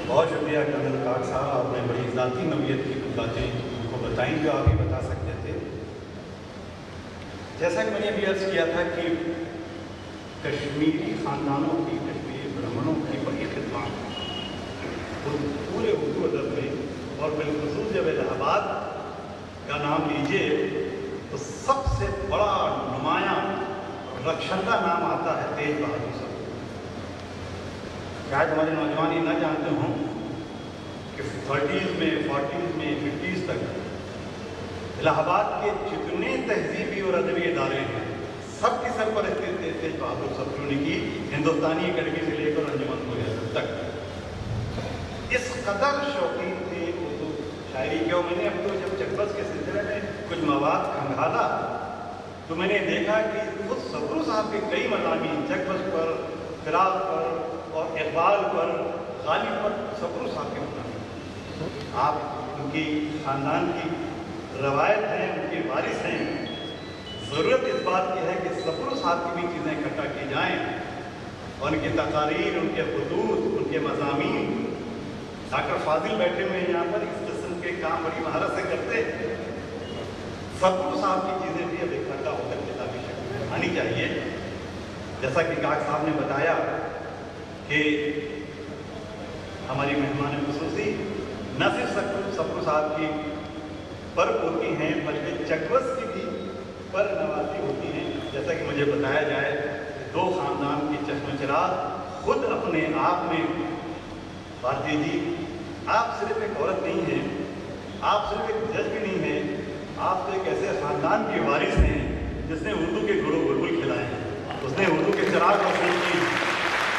بہت شکریہ کرنل کاک صاحب، آپ نے بڑی ذاتی نوعیت کی کچھ باتیں ان کو بتائیں جو آپ ہی بتا سکتے تھے۔ جیسا کہ میں نے ابھی عرض کیا تھا کہ کشمیری خاندانوں کی، کشمیری برہمنوں کی بڑی خدمات پورے اردو ادب میں، اور بالخصوص جب الہ آباد کا نام لیجیے تو سب سے بڑا نمایاں رخشندہ نام آتا ہے تیج بہادر صاحب۔ شاید ہمارے نوجوان یہ نہ جانتے ہوں کہ 30s میں 40s میں 50s تک الہ آباد کے جتنے تہذیبی اور ادبی ادارے ہیں سب کی سرپرستی تیج بہادر صاحب نے کی، ہندوستانی اکیڈمی سے لے کر انجمن ریاست تک۔ اس قدر شوقین تھے اردو شاعری کے، اور میں نے اب تو جب چکبس کے سلسلے میں کچھ مواد کھنگالا تو میں نے دیکھا کہ خود صبرو صاحب کے کئی مضامین چکبس پر، فراق پر اور اقبال پر، غالب پر صبرو صاحب کے مضامین۔ آپ ان کی خاندان کی روایت ہیں، ان کے وارث ہیں، ضرورت اس بات کی ہے کہ صبرو صاحب کی بھی چیزیں اکٹھا کی جائیں، اور ان کی تقاریر، ان کے خطوط، ان کے مضامین۔ ڈاکٹر فاضل بیٹھے ہوئے ہیں یہاں پر، اس قسم کے کام بڑی مہارت سے کرتے ہیں۔ صبرو صاحب کی چیزیں بھی اب اکٹھا ہو کر کتابی شکل میں آنی چاہیے۔ جیسا کہ کاک صاحب نے بتایا کہ ہماری مہمان خصوصی نہ صرف صبرو صاحب کی پر ہوتی ہیں بلکہ چکبس کی بھی پر نوازی ہوتی ہیں۔ جیسا کہ مجھے بتایا جائے دو خاندان کی چشم چراغ خود اپنے آپ میں، بھارتی جی آپ صرف ایک عورت نہیں ہیں، آپ صرف ایک جج بھی نہیں ہیں، آپ تو ایک ایسے خاندان کے وارث ہیں جس نے اردو کے گڑوں بلبل کھلائے ہیں، اس نے اردو کے چراغ روشن کی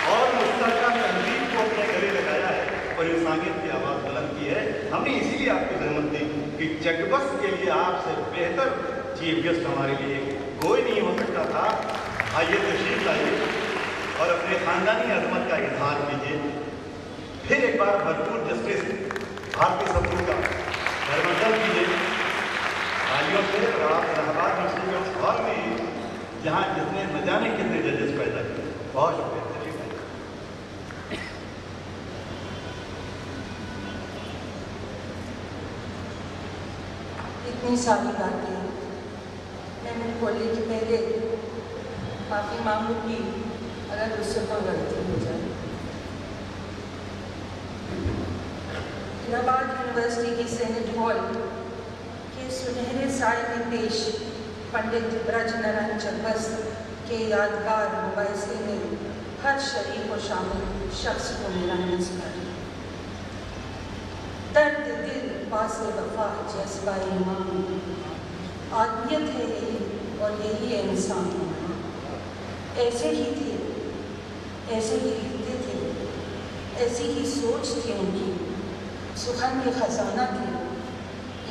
اور مشترکہ تہذیب کو اپنے گلے لگایا ہے اور انسانیت کی آواز بلند کی ہے۔ ہم نے اسی لیے آپ کو زحمت دی کہ چکبس کے لیے آپ سے بہتر چیف گیسٹ ہمارے لیے کوئی نہیں ہو سکتا تھا۔ آئیے تشریف لائیے اور اپنے خاندانی عظمت کا اظہار کیجیے۔ پھر ایک بار بھرپور جسٹس بھارتی صبرو کا خیرمقدم کیجیے تالیوں سے۔ اور آپ الہ آباد مسلم ہال میں جہاں جس نے نہ جانے کتنے ججز پیدا کیے، بہت شکریہ۔ اتنی ساری باتیں میں نے بولنے کے پہلے معافی مانگوں گی اگر اس سے کوئی غلطی ہو جائے۔ الہ آباد یونیورسٹی کی سینٹ ہال کے سنہرے سائے میں پیش پنڈت برج نارائن چکبس کے یادگار مباحثے میں ہر شریک و شامل شخص کو میرا نمسکار۔ درد دل باس وفا جذبہ ایمان، آدمیت ہے یہی اور یہی ہے انسان۔ ایسے ہی تھے، ایسے ہی لکھتے تھے، ایسی ہی سوچ تھی ان کی، سخن کے خزانہ تھے،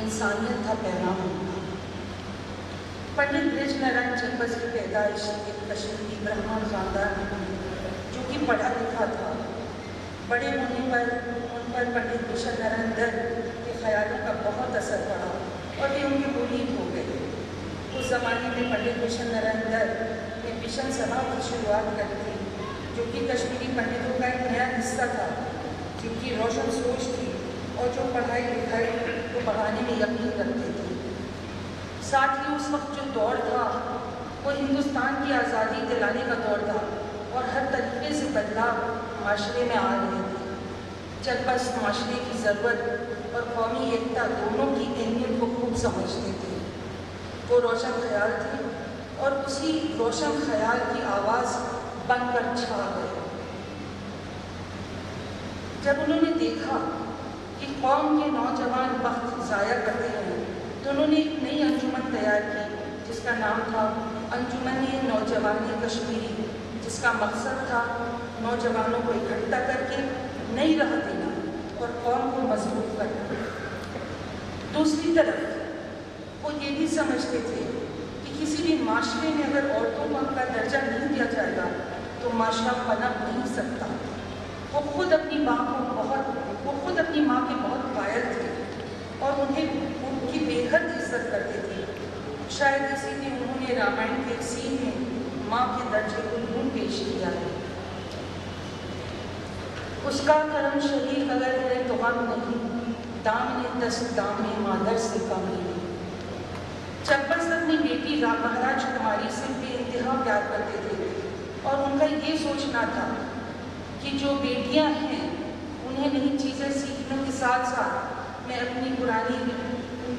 انسانیت تھا پیغام ان کا۔ پنڈت برج نارائن چکبس کی پیدائش ایک کشمیری برہمن خاندان جو کہ پڑھا لکھا تھا، بڑے ہونے پر ان پر پنڈت بھوشن نارائن در کے خیالوں کا بہت اثر پڑا اور وہ ان کے مرید ہو گئے۔ اس زمانے میں پنڈت بھوشن نارائن در نے مشن سبھا کی شروعات کر دی جو کہ کشمیری پنڈتوں کا ایک نیا حصہ تھا جن کی روشن سوچ تھی اور جو پڑھائی لکھائی کو بڑھانے میں یقین رکھتے تھے۔ ساتھ ہی اس وقت جو دور تھا وہ ہندوستان کی آزادی دلانے کا دور تھا اور ہر طریقے سے بدلاؤ معاشرے میں آ رہے تھے۔ چکبس معاشرے کی ضرورت اور قومی ایکتا دونوں کی اہمیت کو خوب سمجھتے تھے۔ وہ روشن خیال تھے اور اسی روشن خیال کی آواز بن کر چھا گئے۔ جب انہوں نے دیکھا کہ قوم کے نوجوان وقت ضائع کرتے ہیں تو انہوں نے ایک نئی انجمن تیار کی جس کا نام تھا انجمن نوجوان کشمیری، جس کا مقصد تھا نوجوانوں کو اکٹھا کر کے نئی راہ دینا اور قوم کو مضبوط کرنا۔ دوسری طرف وہ یہ بھی سمجھتے تھے کہ کسی بھی معاشرے میں اگر عورتوں کو ان کا درجہ نہیں دیا جائے گا تو معاشرہ پنپ نہیں سکتا۔ وہ خود اپنی ماں کے بہت قائل تھے اور انہیں ان کی بے حد عزت کرتے تھے۔ شاید اسی لیے انہوں نے رامائن کے سین میں ماں کے درجے کو یوں پیش کیا ہے۔ اس کا کرم شریک اگر ہے تو غم نہیں، دامن دست دام مادر سے کم نہیں۔ چکبست اپنی بیٹی مہاراج کماری سے بے انتہا پیار کرتے تھے اور ان کا یہ سوچنا تھا کہ جو بیٹیاں ہیں انہیں نئی چیزیں سیکھنے کے ساتھ ساتھ میں ان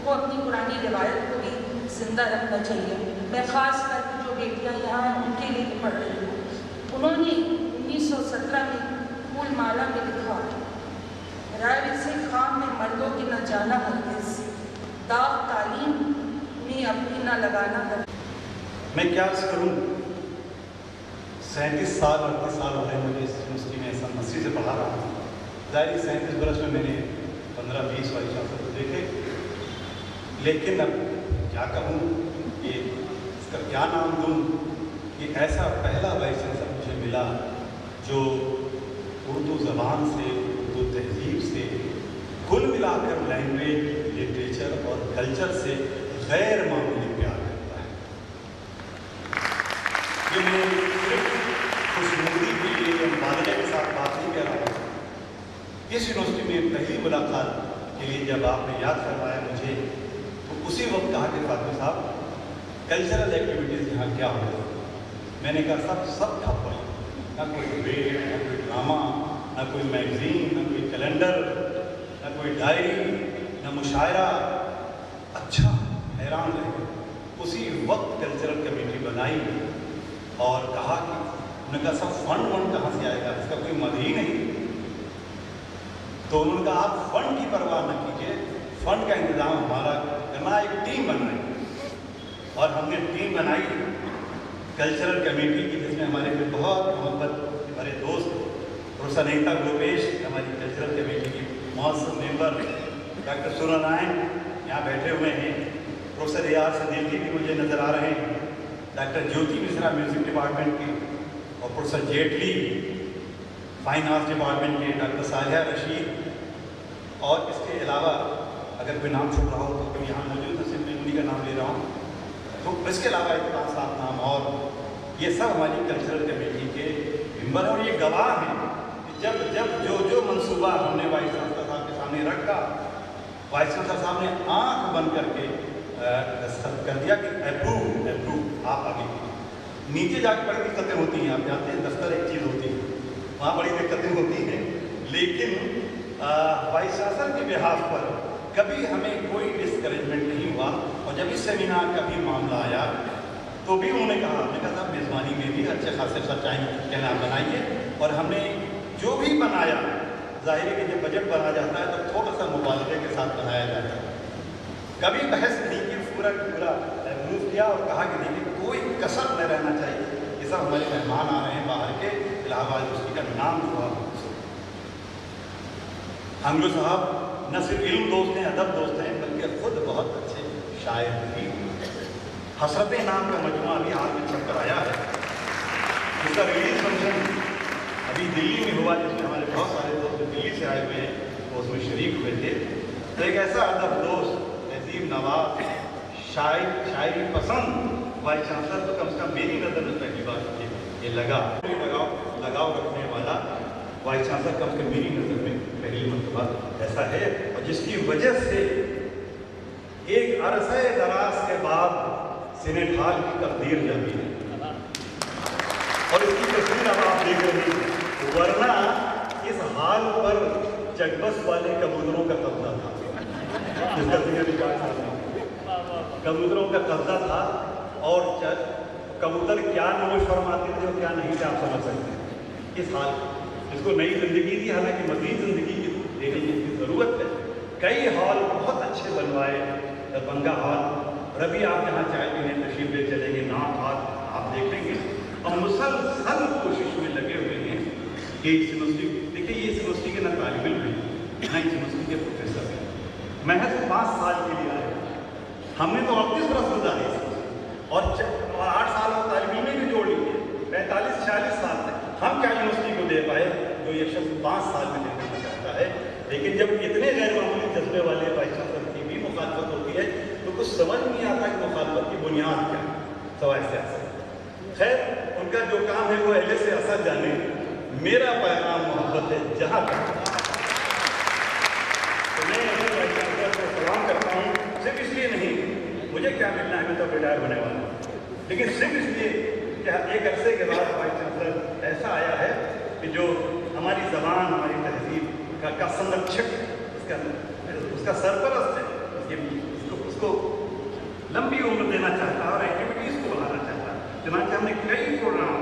کو اپنی پرانی روایت کو بھی زندہ رکھنا چاہیے۔ میں خاص کر کے جو بیٹیاں یہاں ہیں ان کے لیے پڑھ رہی ہوں۔ انہوں نے 1917 میں پھول مالا میں لکھا، رائے سے خام میں مردوں کی نہ جانا ہرگز، داغ تعلیم میں اپنی نہ لگانا ہرگز۔ میں کیا عرض کروں، 37 سال 38 سال ہو رہے ہیں مجھے اس یونیورسٹی میں سن 80 سے پڑھا رہا ہوں۔ ظاہر 37 برس میں نے 15-20 وائس چانسلر کو دیکھے، لیکن اب کیا کہوں کہ اس کا کیا نام دوں کہ ایسا پہلا وائس چانسلر مجھے ملا جو اردو زبان سے، اردو تہذیب سے، کل ملا کر لینگویج، لٹریچر اور کلچر سے غیر معمولی پیار کرتا ہے۔ یہ میں صرف خوشنودی کے لیے مبالغے کے ساتھ بات نہیں کہہ رہا ہوں۔ اس یونیورسٹی میں پہلی ملاقات کے لیے جب آپ نے یاد کروایا مجھے، تو اسی وقت کہا کہ فاطمی صاحب کلچرل ایکٹیویٹیز یہاں کیا ہو رہی؟ میں نے کہا سب ٹھپ پڑی، نہ کوئی ڈبیٹ، نہ کوئی ڈرامہ، نہ کوئی میگزین، نہ کوئی کیلنڈر، نہ کوئی ڈائری، نہ مشاعرہ۔ اچھا حیران رہے۔ اسی وقت کلچرل کمیٹی بنائی اور کہا کہ انہوں نے کہا سب فنڈ کہاں سے آئے گا، اس کا کوئی مد ہی نہیں۔ تو انہوں نے کہا آپ فنڈ کی پرواہ نہ کیجیے، فنڈ کا انتظام ہمارا کرنا، ایک ٹیم بنائی۔ اور ہم نے ٹیم بنائی کلچرل کمیٹی کی، جس میں ہمارے پھر بہت محبت ہمارے دوست پروفیسر نیتا گوپیش، ہماری کلچرل کمیٹی کی معزز ممبر ڈاکٹر سورا نائن یہاں بیٹھے ہوئے ہیں، پروفیسر ریاض صدیقی بھی مجھے نظر آ رہے ہیں، doctor Jyoti Mishra music department کی، اور professor Jaitley fine arts department کے، ڈاکٹر صالحہ رشید، اور اس کے علاوہ اگر کوئی نام چھوٹ رہا ہو تو یہاں موجود ہے، صرف میں انہیں کا نام لے رہا ہوں، تو اس کے علاوہ 5-7 نام اور، یہ سب ہماری کلچرل کمیٹی کے ممبر ہیں، اور یہ گواہ ہیں کہ جب جو منصوبہ ہم نے وائس چانسلر صاحب کے سامنے رکھا، وائس چانسلر صاحب نے آنکھ بند کر کے دستخط کر دیا کہ اپروو، آپ آگے۔ نیچے جا کے بڑی دقتیں ہوتی ہیں، آپ جانتے ہیں دفتر ایک چیز ہوتی ہے، وہاں بڑی دقتیں ہوتی ہیں، لیکن وائس چانسلر کے بہاف پر کبھی ہمیں کوئی ڈسکریجمنٹ نہیں ہوا۔ اور جب اس سیمینار کا بھی معاملہ آیا تو بھی انہوں نے کہا صاحب میزبانی میں بھی اچھے خاصے سچائی کہنا بنائیے، اور ہم نے جو بھی بنایا، ظاہر ہے کہ جب بجٹ بنا جاتا ہے تو تھوڑا سا مبالغے کے ساتھ بنایا جاتا ہے، کبھی بحث نہیں کی، پورا موو کیا اور کہا کہ دیکھیے کوئی کسر نہ رہنا چاہیے، یہ سب ہمارے مہمان آ رہے ہیں باہر کے، الہ آباد یونیورسٹی کا نام ہوا۔ ہنگلو صاحب نہ صرف علم دوست ہیں، ادب دوست ہیں، بلکہ خود بہت اچھے شاعر بھی۔ حسرتیں نام کا مجموعہ ابھی حال میں چھپ کر آیا ہے، اس کا ریلیز فنکشن ابھی دلی میں ہوا، جس میں ہمارے بہت سارے دوست دلی سے آئے ہوئے ہیں وہ اس میں شریک ہوئے تھے۔ تو ایک ایسا ادب دوست، تہذیب نواز، شاعری پسند وائس چانسلر تو کم سے کم میری نظر میں پہلی بات یہ لگاؤ رکھنے والا وائس چانسلر کم سے کم میری نظر میں پہلی مرتبہ ایسا ہے، اور جس کی وجہ سے ایک عرصہ دراز کے بعد سینٹ ہال کی تقدیر جاتی ہے، اور اس کی تصویر اب آپ دیکھ رہے ہیں، ورنہ اس ہال پر چکبست والے کبوتروں کا قبضہ تھا، جس کا ذکر کبوتروں کا قبضہ تھا، اور کبوتر کیا نوش فرماتے تھے اور کیا نہیں تھے آپ سمجھ سکتے ہیں۔ اس حال اس کو نئی زندگی دی، حالانکہ مزید زندگی دینے کی ضرورت ہے۔ کئی ہال بہت اچھے بنوائے، دربھنگا ہال، ربی آپ جہاں چائے پینے تشریف لے چلیں گے، نام ہال آپ دیکھیں گے، اور مسلسل کوشش میں لگے ہوئے ہیں کہ اس یونیورسٹی، دیکھیے یہ اس یونیورسٹی کے نہ طالب علم ہیں، نہ اس یونیورسٹی کے پروفیسر ہیں، محض 5 سال کے لیے آئے، ہم نے تو 38 برس گزارے اور 8 سال اور طالب علمیں بھی جوڑ لیے، 45-46 سال تک ہم کیا یونیورسٹی کو دے پائے جو یہ شخص 5 سال میں دینا چاہتا ہے۔ لیکن جب اتنے غیر معمولی جذبے والے وائس چانسلر کی بھی مخالفت ہوتی ہے تو کچھ سمجھ نہیں آتا کہ مخالفت کی بنیاد کیا ہے، سوائے سیاست۔ خیر ان کا جو کام ہے وہ اہل سیاست جانے، میرا پیغام محبت मोहब्बत है जहाँ तक। तो मैं वाइस चांसलर को सलाम करता हूँ, सिर्फ इसलिए नहीं मुझे क्या मिलना है, मैं तो रिटायर होने वाला हूँ, लेकिन सिर्फ इसलिए कि एक अरसे के बाद वाइस चांसलर ऐसा आया है कि जो हमारी ज़बान, हमारी तहजीब का संरक्षक, उसका सरपरस्त है, उसको लंबी उम्र देना चाहता है और एक्टिविटीज़ को बढ़ाना चाहता है। चुनांचे हमने कई प्रोग्राम,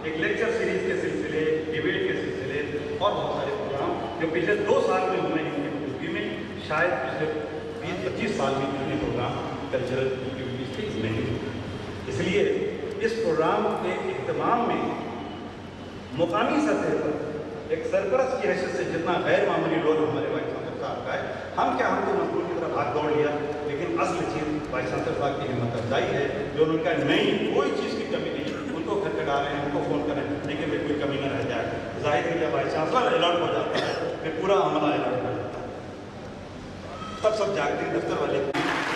एक लेक्चर सीरीज के सिलसिले, डिबेट के सिलसिले और बहुत सारे प्रोग्राम जो पिछले 2 साल में हुए हैं इनकी मौजूदगी में, शायद पिछले 20-25 साल में जितने प्रोग्राम कल्चरल एक्टिविटीज़ थे इसमें नहीं हुए। इसलिए इस प्रोग्राम के इख्तिताम में मुकामी सतह पर एक सरपरस्त की हैसियत से जितना गैर मामूली रोल हमारे वाइस चांसलर साहब का है, हम तो मजदूर की तरफ भाग दौड़ लिया, लेकिन असल चीज़ वाइस चांसलर साहब की हिम्मत अफजाई है, जो उनका नहीं, कोई चीज़ की कमी नहीं, उनको घर पे डालें, उनको फ़ोन करें, लेकिन फिर कोई कमी न रह जाए। जाहिर है जब वाइस चांसलर अलर्ट हो जाता है फिर पूरा अमला अलर्ट हो जाता है, तब सब जागते हैं। दफ्तर वाले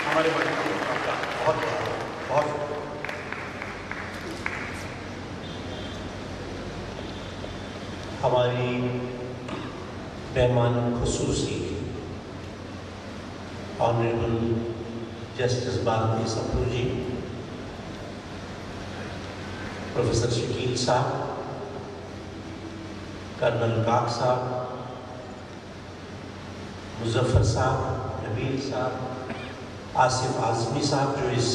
हमारे वाइस चांसलर साहब का बहुत बहुत हमारी मेहमान खुसूसी ऑनरेबल जस्टिस भारती सप्रू जी, प्रोफेसर शकील साहब, कर्नल काक साहब, मुजफ्फर साहब, नबील साहब, आसिफ आज़मी साहब जो इस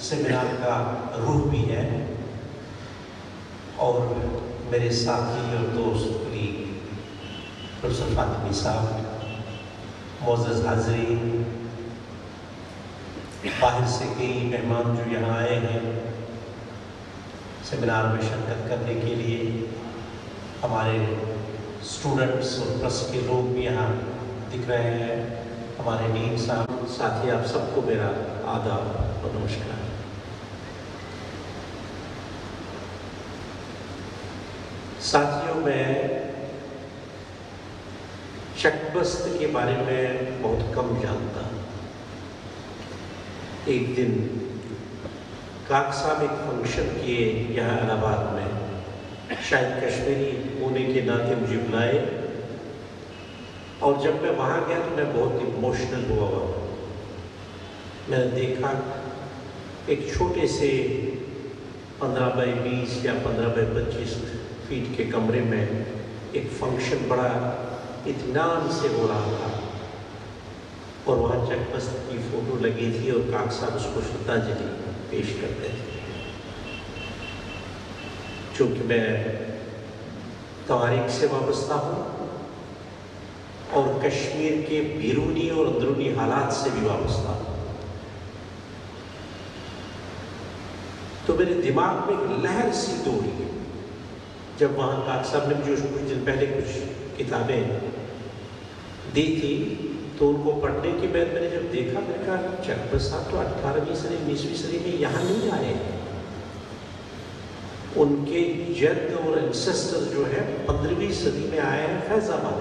सेमिनार का रूह भी है, और मेरे साथी और दोस्त कलीग प्रोफेसर फातिमी साहब, मोअज़्ज़ज़ हाज़रीन, बाहर से कई मेहमान जो यहाँ आए हैं सेमिनार में शिरकत करने के लिए, हमारे स्टूडेंट्स और प्रेस के लोग भी यहाँ दिख रहे हैं, हमारे डीन साहब, साथी, आप सबको मेरा आदाब और नमस्कार। साथियों, मैं चकबस्त के बारे में बहुत कम जानता। एक दिन काक साहब एक फंक्शन किए यहाँ इलाहाबाद में, शायद कश्मीरी होने के नाते मुझे बुलाए, और जब मैं वहाँ गया तो मैं बहुत इमोशनल हुआ। मैंने देखा एक छोटे से 15 बाई 20 या 15 बाई 25 फीट के कमरे में एक फंक्शन बड़ा इत्मीनान से हो रहा था, और वहाँ चकबस्त की फ़ोटो लगी थी और काक साहब उसको श्रद्धांजलि पेश करते थे। चूँकि मैं तवारीख से वाबस्ता हूँ और कश्मीर के बैरूनी और अंदरूनी हालात से भी वाबस्ता हूँ, तो मेरे दिमाग में एक लहर सी दौड़ी जब वहाँ काक साहब ने मुझे कुछ दिन पहले कुछ किताबें दी थी, तो उनको पढ़ने के बाद मैंने जब देखा, मैंने कहा चकबस्त साहब तो 18वीं सदी 19वीं सदी में यहाँ नहीं आए, उनके जद और एंसेस्टर जो है 15वीं सदी में आए हैं फैजाबाद,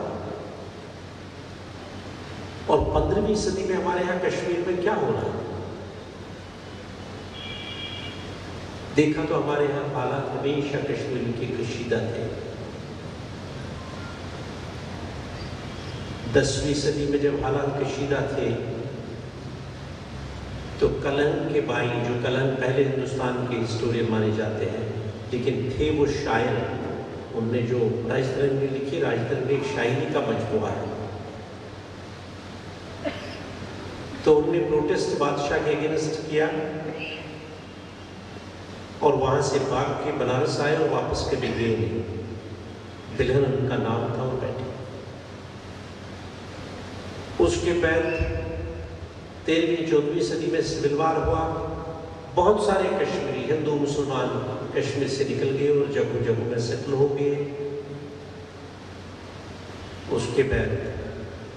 और 15वीं सदी में हमारे यहाँ कश्मीर में क्या हो रहा है। देखा तो हमारे यहाँ हालात हमेशा कश्मीर के कशीदा थे। 10वीं सदी में जब हालात कशीदा थे तो कलंग के बाई, जो कलंग पहले हिंदुस्तान के हिस्टोरियन माने जाते हैं, लेकिन थे वो शायर, उनने जो राजतरंग में लिखी, राजतरंग एक शायरी का मजमूआ है, तो उनने प्रोटेस्ट बादशाह के अगेंस्ट किया और वहाँ से भाग के बनारस आए और वापस कभी गए नहीं। बिलहन उनका नाम था और बैठे। उसके बाद 13वीं-14वीं सदी में सिविल वार हुआ, बहुत सारे कश्मीरी हिंदू मुसलमान कश्मीर से निकल गए और जगह जगह में सेटल हो गए। उसके बाद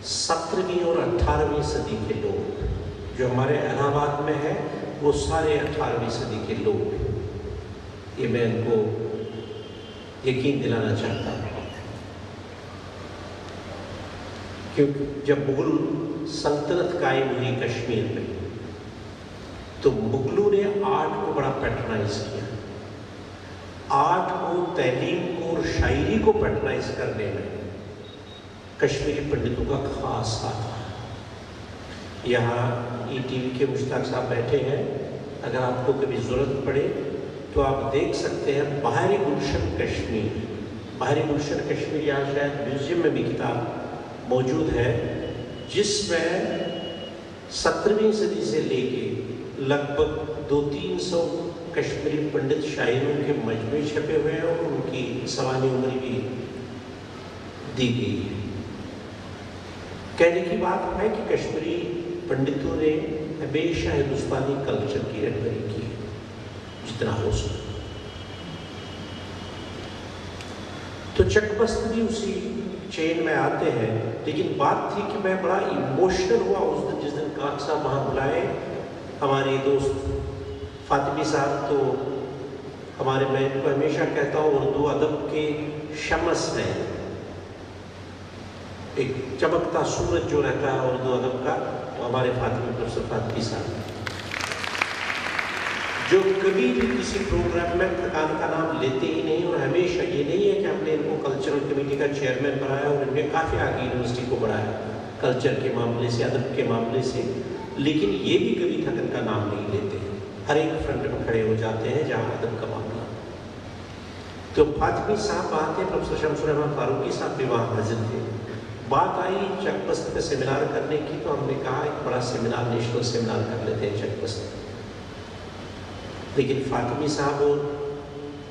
17वीं और 18वीं सदी के लोग जो हमारे इलाहाबाद में है, वो सारे 18वीं सदी के लोग, ये मैं इनको यकीन दिलाना चाहता हूँ, क्योंकि जब मुगल सल्तनत कायम हुई कश्मीर में, तो मुगलों ने आर्ट को बड़ा पैटर्नाइज किया। आर्ट को, तहलीम को और शायरी को पैटर्नाइज करने में کشمیری پنڈتوں کا خاص ساتھ رہا۔ یہاں ETV کے مشتاق صاحب بیٹھے ہیں، اگر آپ کو کبھی ضرورت پڑے تو آپ دیکھ سکتے ہیں بحر گلشن کشمیر، بحر گلشن کشمیر یہاں شاید میوزیم میں بھی کتاب موجود ہے، جس میں 17ویں صدی سے لے کے لگ بھگ 200-300 کشمیری پنڈت شاعروں کے مجموعے چھپے ہوئے ہیں اور ان کی سوانح عمری بھی دی گئی ہے۔ کہنے کی بات ہے کہ کشمیری پنڈتوں نے ہمیشہ ہندوستانی کلچر کی رہبری کی ہے جتنا ہو سکے۔ تو چک بست بھی اسی چین میں آتے ہیں، لیکن بات تھی کہ میں بڑا ایموشنل ہوا اس دن جس دن کاک صاحب وہاں بلائے۔ ہمارے دوست فاطمی صاحب تو ہمارے، میں ان کو ہمیشہ کہتا ہوں اردو ادب کے شمس ہیں، ایک چمکتا سورج جو رہتا ہے اردو ادب کا، وہ ہمارے فاطمی پروفیسر فاطمی صاحب جو کبھی بھی کسی پروگرام میں تھکان کا نام لیتے ہی نہیں، اور ہمیشہ یہ نہیں ہے کہ ہم نے ان کو کلچرل کمیٹی کا چیئرمین بنایا اور ان نے کافی آگے یونیورسٹی کو بڑھایا کلچر کے معاملے سے، ادب کے معاملے سے، لیکن یہ بھی کبھی تھکن کا نام نہیں لیتے ہیں، ہر ایک فرنٹ میں کھڑے ہو جاتے ہیں جہاں ادب کا معاملہ۔ تو فاطمی صاحب آتے، پروفیسر شمس الرحمن فاروقی صاحب بھی وہاں حاضر تھے۔ بات آئی چک بست کا سیمینار کرنے کی، تو ہم نے کہا ایک بڑا سیمینار، نیشنل سیمینار کر لیتے ہیں چک بست۔ لیکن فاطمی صاحب اور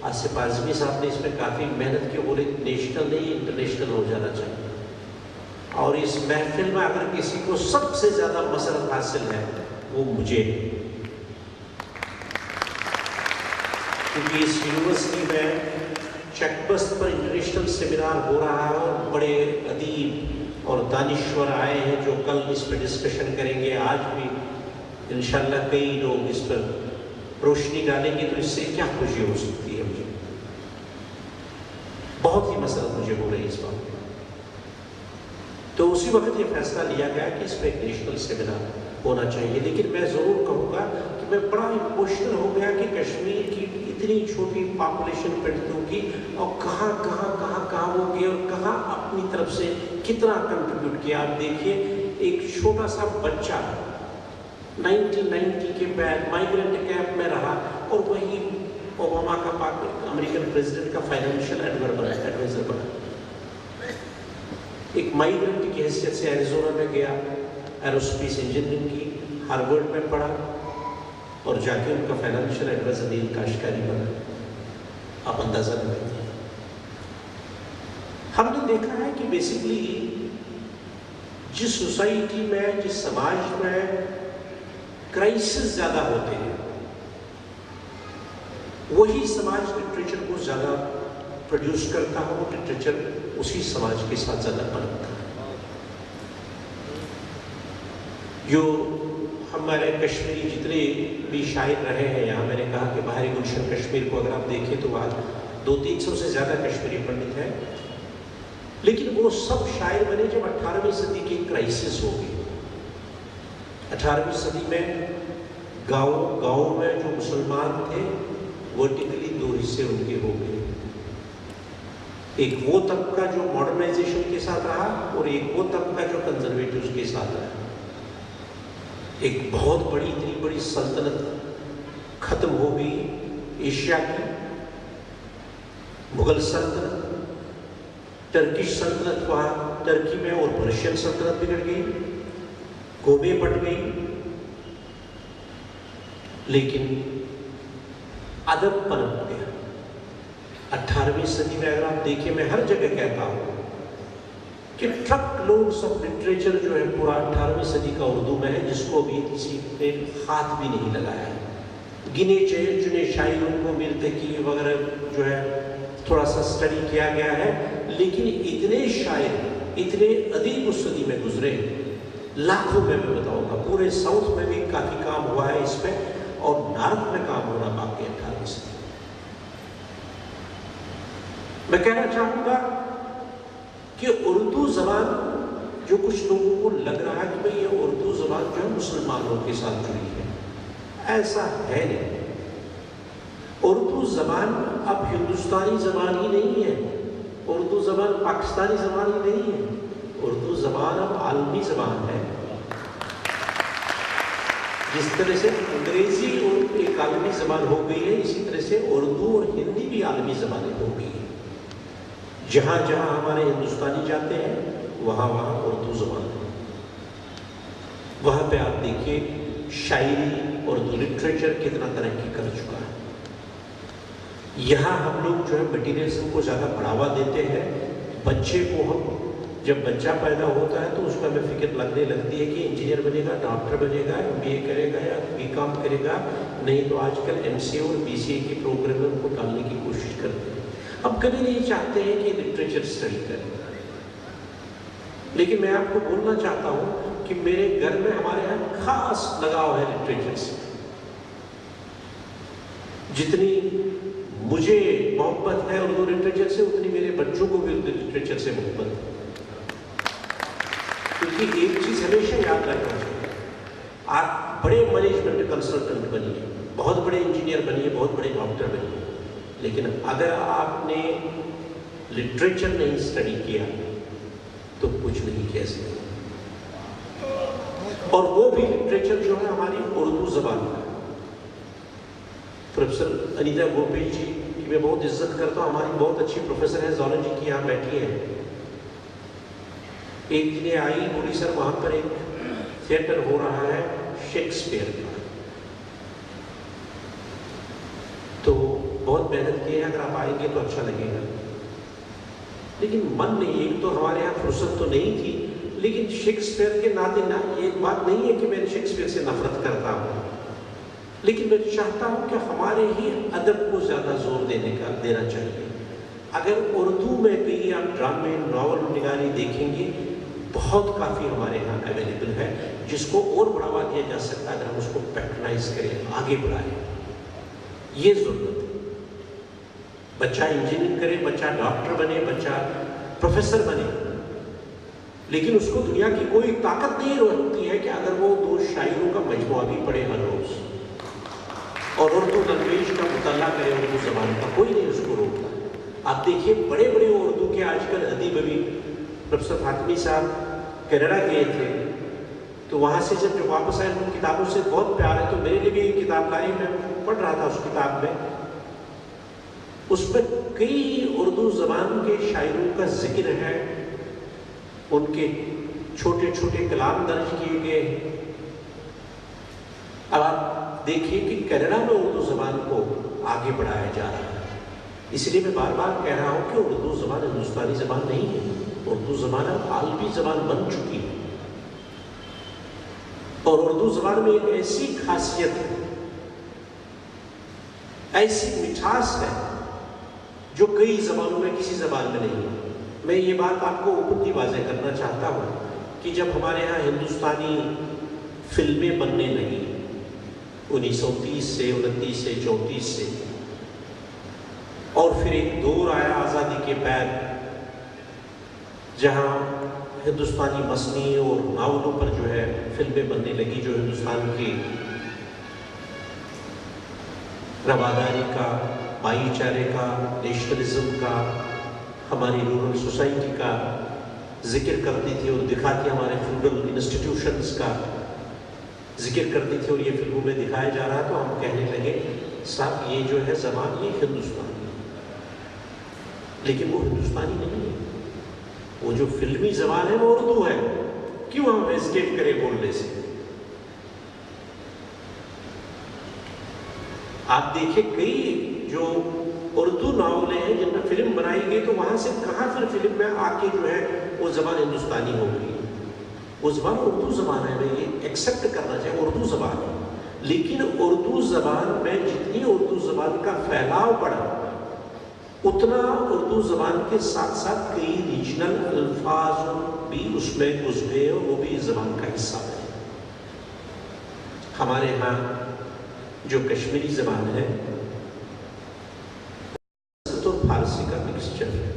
آصف اعظمی صاحب نے اس میں کافی محنت کی، بولے نیشنل نہیں انٹرنیشنل ہو جانا چاہیے، اور اس محفل میں اگر کسی کو سب سے زیادہ مسرت حاصل ہے وہ مجھے، کیونکہ اس یونیورسٹی میں چک بست پر انٹرنیشنل سیمینار ہو رہا ہے اور بڑے ادیب اور دانشور آئے ہیں جو کل اس پہ ڈسکشن کریں گے، آج بھی انشاءاللہ کئی لوگ اس پر روشنی ڈالیں گے، تو اس سے کیا خوشی ہو سکتی ہے مجھے، بہت ہی مسرت مجھے ہو رہی ہے اس بات میں۔ تو اسی وقت یہ فیصلہ لیا گیا کہ اس پہ ایک نیشنل سیمینار ہونا چاہیے، لیکن میں ضرور کہوں گا کہ میں بڑا ایموشنل ہو گیا کہ کشمیر کی اتنی چھوٹی پاپولیشن پنڈتوں کی، اور کہاں وہ گئے اور کہاں اپنی طرف سے کتنا کنٹریبیوٹ کیا۔ آپ دیکھیے ایک چھوٹا سا بچہ 1990 کے بعد مائیگرنٹ کیمپ میں رہا، اور وہی اوباما کا امریکن پریزیڈنٹ کا فائنینشیل ایڈوائزر بنا، ایک مائیگرنٹ کی حیثیت سے ایریزونا میں گیا، ایروسپیس انجینئرنگ کی، ہارورڈ میں پڑھا، اور جا کے ان کا فائنینشیل ایڈوائزر نیل کاشکاری بنا۔ آپ اندازہ لگائیے۔ ہم نے دیکھا ہے کہ بیسکلی جس سوسائٹی میں، جس سماج میں کرائسس زیادہ ہوتے ہیں، وہی سماج لٹریچر کو زیادہ پروڈیوس کرتا ہے، وہ لٹریچر اسی سماج کے ساتھ زیادہ پنپتا ہے۔ جو ہمارے کشمیری جتنے بھی شاعر رہے ہیں یہاں، میں نے کہا کہ بحر گلشن کشمیر کو اگر آپ دیکھیں تو آج 200-300 سے زیادہ کشمیری پنڈت ہیں، لیکن وہ سب شاعر بنے جب 18ویں صدی کی کرائسس ہو گئی۔ 18ویں صدی میں گاؤں میں جو مسلمان تھے ورٹیکلی 2 حصے ان کے ہو گئے، ایک وہ طبقہ جو ماڈرنائزیشن کے ساتھ رہا، اور ایک وہ طبقہ جو کنزرویٹوز کے ساتھ رہا۔ ایک بہت بڑی، اتنی بڑی سلطنت ختم ہو گئی ایشیا کی، مغل سلطنت، ٹرکش سلطنت وہاں ٹرکی میں، اور پرشین سلطنت بگڑ گئی، قومیں بٹ گئی، لیکن ادب پنپ گیا۔ 18ویں صدی میں اگر آپ دیکھیں، میں ہر جگہ کہتا ہوں کہ ٹرک لوڈز آف لٹریچر جو ہے پورا 18ویں صدی کا اردو میں ہے، جس کو بھی کسی نے ہاتھ بھی نہیں لگایا ہے۔ گنے چنے شاعروں کو میر تقی وغیرہ جو ہے تھوڑا سا اسٹڈی کیا گیا ہے، لیکن اتنے شاعر، اتنے ادیب اس صدی میں گزرے، لاکھوں میں بتاؤں گا، پورے ساؤتھ میں بھی کافی کام ہوا ہے اس پہ، اور نارتھ میں کام ہونا باقی 18ویں صدی۔ میں کہنا چاہوں گا کہ اردو زبان، جو کچھ لوگوں کو لگ رہا ہے کہ بھئی یہ اردو زبان جو ہے مسلمانوں کے ساتھ جڑی ہے، ایسا ہے نہیں۔ اردو زبان اب ہندوستانی زبان ہی نہیں ہے، اردو زبان پاکستانی زبان ہی نہیں ہے، اردو زبان اب عالمی زبان ہے. جس طرح سے انگریزی ایک عالمی زبان ہو گئی ہے، اسی طرح سے اردو اور ہندی بھی عالمی زبانیں ہو گئی ہیں. جہاں جہاں ہمارے ہندوستانی جاتے ہیں وہاں وہاں اردو زبان ہے. وہاں پہ آپ دیکھیے شاعری اردو لٹریچر کتنا ترقی کر چکا ہے. یہاں ہم لوگ جو ہے مٹیریلزم کو زیادہ بڑھاوا دیتے ہیں. بچے کو ہم جب بچہ پیدا ہوتا ہے تو اس کو ہمیں فکر لگنے لگتی ہے کہ انجینئر بنے گا، ڈاکٹر بنے گا، MBA کرے گا یا BCom کرے گا. نہیں تو آج کل MCA اور BCA کے پروگرام میں ان کو ڈالنے کی کوشش کرتے ہیں. اب کبھی نہیں چاہتے ہیں کہ لٹریچر اسٹڈی کریں. لیکن میں آپ کو بولنا چاہتا ہوں کہ میرے گھر میں ہمارے یہاں خاص لگاؤ ہے لٹریچر سے. جتنی مجھے محبت ہے اردو لٹریچر سے اتنی میرے بچوں کو بھی اردو لٹریچر سے محبت ہے. کیونکہ ایک چیز ہمیشہ یاد رکھنا چاہیے، آپ بڑے مینجمنٹ کنسلٹنٹ بنیے، بہت بڑے انجینئر بنیے، بہت بڑے ڈاکٹر بنیے، لیکن اگر آپ نے لٹریچر نہیں اسٹڈی کیا تو کچھ نہیں کہہ سکتے. اور وہ بھی لٹریچر جو ہے ہماری اردو زبان کا. پروفیسر انیتا گوپی جی کی میں بہت عزت کرتا ہوں، ہماری بہت اچھی پروفیسر ہے زولوجی کی، یہاں بیٹھی ہے. ایک دن آئی بولی سر وہاں پر ایک تھیٹر ہو رہا ہے شیکسپیئر کا، تو بہت محنت کی ہے، اگر آپ آئیں گے تو اچھا لگے گا. لیکن من نہیں، ایک تو ہمارے یہاں فرصت تو نہیں تھی، لیکن شیکسپیئر کے ناطے نہ یہ بات نہیں ہے کہ میں شیکسپیئر سے نفرت کرتا ہوں، لیکن میں چاہتا ہوں کہ ہمارے ہی ادب کو زیادہ زور دینا چاہیے. اگر اردو میں کہیں آپ ڈرامے ناول نگاری دیکھیں گے بہت کافی ہمارے یہاں اویلیبل ہے، جس کو اور بڑھاوا دیا جا سکتا ہے اگر ہم اس کو پیٹرنائز کریں، آگے بڑھائیں. یہ ضرورت ہے. بچہ انجینئرنگ کرے، بچہ ڈاکٹر بنے، بچہ پروفیسر بنے، لیکن اس کو دنیا کی کوئی طاقت نہیں روکتی ہے کہ اگر وہ 2 شاعروں کا مجموعہ بھی پڑھے ہر روز اور اردو لینگویج کا مطالعہ کرے، اردو زبان کا، کوئی نہیں اس کو روکتا. آپ دیکھیے بڑے بڑے اردو کے آج کل ادیب بھی، پروفیسر فاطمی صاحب کینیڈا گئے تھے تو وہاں سے جب واپس آئے ان کتابوں سے بہت پیار ہے، تو میرے لیے بھی ایک کتاب لائی، میں پڑھ رہا تھا اس کتاب میں. اس میں کئی اردو زبان کے شاعروں کا ذکر ہے، ان کے چھوٹے چھوٹے کلام درج کیے گئے. اب آپ دیکھیے کہ کینیڈا میں اردو زبان کو آگے بڑھایا جا رہا ہے. اس لیے میں بار بار کہہ رہا ہوں کہ اردو زبان ہندوستانی زبان نہیں ہے، اردو زبان اب عالمی زبان بن چکی ہے. اور اردو زبان میں ایک ایسی خاصیت ہے، ایسی مٹھاس ہے جو کئی زبانوں میں کسی زبان میں نہیں ہے. میں یہ بات آپ کو اوپنلی واضح کرنا چاہتا ہوں کہ جب ہمارے ہاں ہندوستانی فلمیں بننے لگی 1930 سے 29 سے 34 سے، اور پھر ایک دور آیا آزادی کے بعد جہاں ہندوستانی مصنوعی اور ناولوں پر جو ہے فلمیں بننے لگی، جو ہندوستان کی رواداری کا، بھائی چارے کا، نیشنلزم کا، ہماری رورل سوسائٹی کا ذکر کرتی تھی اور دکھاتی، ہمارے فیوڈل انسٹیٹیوشنز کا ذکر کرتی تھی، اور یہ فلموں میں دکھایا جا رہا. تو ہم کہنے لگے صاحب یہ جو ہے زبان یہ ہندوستانی ہے، لیکن وہ ہندوستانی نہیں ہے. وہ جو فلمی زبان ہے وہ اردو ہے. کیوں ہم ہیزیٹیٹ کریں بولنے سے؟ آپ دیکھیں کئی جو اردو ناولیں ہیں جن میں فلم بنائی گئی، تو وہاں سے کہاں پھر فلم میں آ کے جو ہے وہ زبان ہندوستانی ہو گئی. وہ زبان اردو زبان ہے، میں یہ ایکسیپٹ کرنا چاہیے، اردو زبان ہے. لیکن اردو زبان میں جتنی اردو زبان کا پھیلاؤ بڑھا، اتنا اردو زبان کے ساتھ ساتھ کئی ریجنل الفاظ بھی اس میں گھس گئے اور وہ بھی زبان کا حصہ ہے. ہمارے ہاں جو کشمیری زبان ہے تو فارسی کا مکسچر ہے.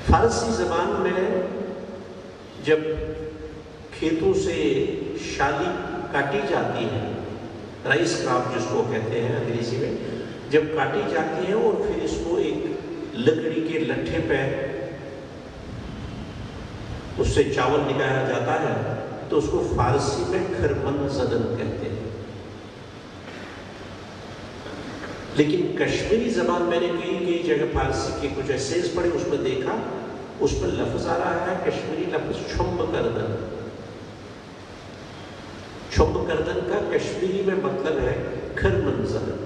فارسی زبان میں جب کھیتوں سے شالی کاٹی جاتی ہے، رائس کراپ جس کو کہتے ہیں انگریزی میں، جب کاٹی جاتی ہے اور پھر اس کو ایک लकड़ी के लट्ठे पे उससे चावल निकाला जाता है तो उसको फारसी में खरमन ज़दन कहते हैं। लेकिन कश्मीरी ज़बान मैंने कई जगह फारसी के कुछ एसेज पढ़े, उसमें देखा उसमें लफ्ज़ आ रहा है कश्मीरी लफ्ज़ छुम्ब करदन। छुम्ब करदन का कश्मीरी में मतलब है खरमन ज़दन।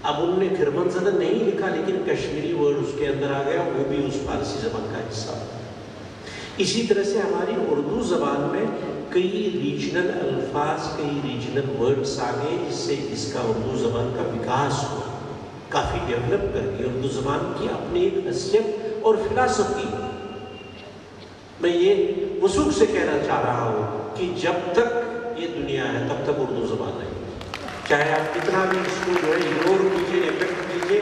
अब उनने खरमन ज़दन नहीं लिखा लेकिन कश्मीरी वर्ड उसके अंदर आ गया, वो भी उस फारसी ज़बान का हिस्सा। इसी तरह से हमारी उर्दू ज़बान में कई रीजनल अल्फाज, कई रीजनल वर्ड्स आ गए जिससे इसका उर्दू ज़बान का विकास हो, काफ़ी डेवलप कर गई। उर्दू ज़बान की अपनी एक हैसियत और फिलासफी। मैं ये वसूख से कहना चाह रहा हूँ कि जब तक ये दुनिया है तब तक उर्दू ज़बान है, चाहे आप कितना भी इसको जो है इग्नोर कीजिए, नेग्लेक्ट कीजिए,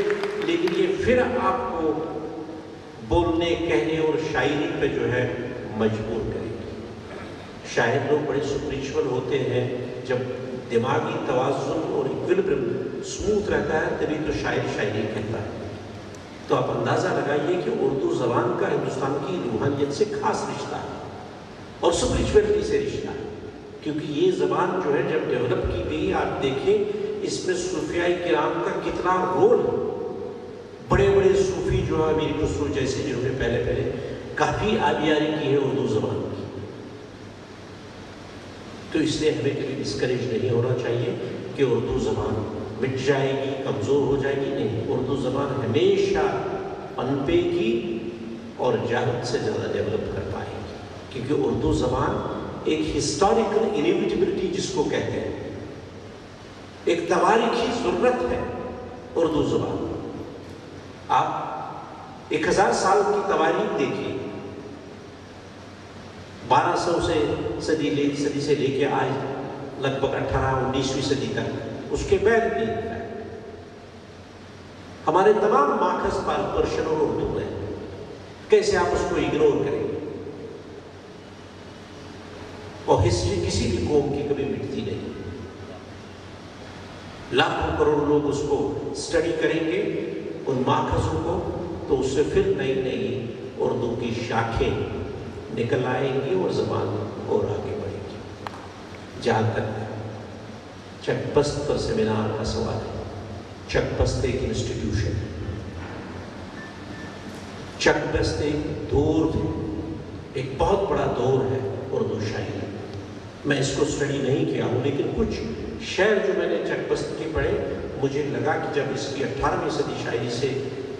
लेकिन ये फिर आपको बोलने, कहने और शायरी पे जो है मजबूर करेगी। शायर लोग बड़े स्पिरिचुअल होते हैं, जब दिमागी तवाज़ुन और इक्विलिब्रियम स्मूथ रहता है तभी तो शायर शायरी कहता है। तो आप अंदाज़ा लगाइए कि उर्दू ज़बान का हिंदुस्तान की रूहानियत से खास रिश्ता है और स्पिरिचुअलिटी से रिश्ता है, क्योंकि ये ज़बान जो है जब डेवलप की गई, आप देखें इसमें सूफिया किराम का कितना रोल है। बड़े बड़े सूफी जो है अमीर खुसरो जैसे, जिन्होंने पहले काफ़ी आबियारी की है उर्दू ज़बान की। तो इसलिए हमें कभी डिस्करेज नहीं होना चाहिए कि उर्दू ज़बान मिट जाएगी, कमज़ोर हो जाएगी। नहीं, उर्दू ज़बान हमेशा पनपेगी और ज़्यादा से ज़्यादा डेवलप कर पाएगी, क्योंकि उर्दू ज़बान एक हिस्टोरिकल इनएविटेबिलिटी जिसको कहते हैं, एक तवारीखी ज़रूरत है उर्दू ज़बान। आप 1000 साल की तवारीख देखिए, 1200 सदी से लेके आज लगभग 18-19वीं सदी तक, उसके बाद भी हमारे तमाम माखज़ पर्शियन और उर्दू में। कैसे आप उसको इग्नोर करेंगे? और हिस्ट्री किसी भी कौम की कभी मिटती नहीं। लाखों करोड़ लोग उसको स्टडी करेंगे, उन माखज़ों को, तो उससे फिर नई नई उर्दू की शाखें निकल आएंगी और ज़बान और आगे बढ़ेगी। जहाँ तक चकबस्त पर सेमिनार का सवाल है, चकबस्त एक इंस्टीट्यूशन है, चकबस्त एक दौर है, एक बहुत बड़ा दौर है उर्दू शायरी। मैं इसको स्टडी नहीं किया हूँ, लेकिन कुछ शेर जो मैंने चकबस्त के पढ़े, मुझे लगा कि जब इसकी 18वीं सदी शायरी से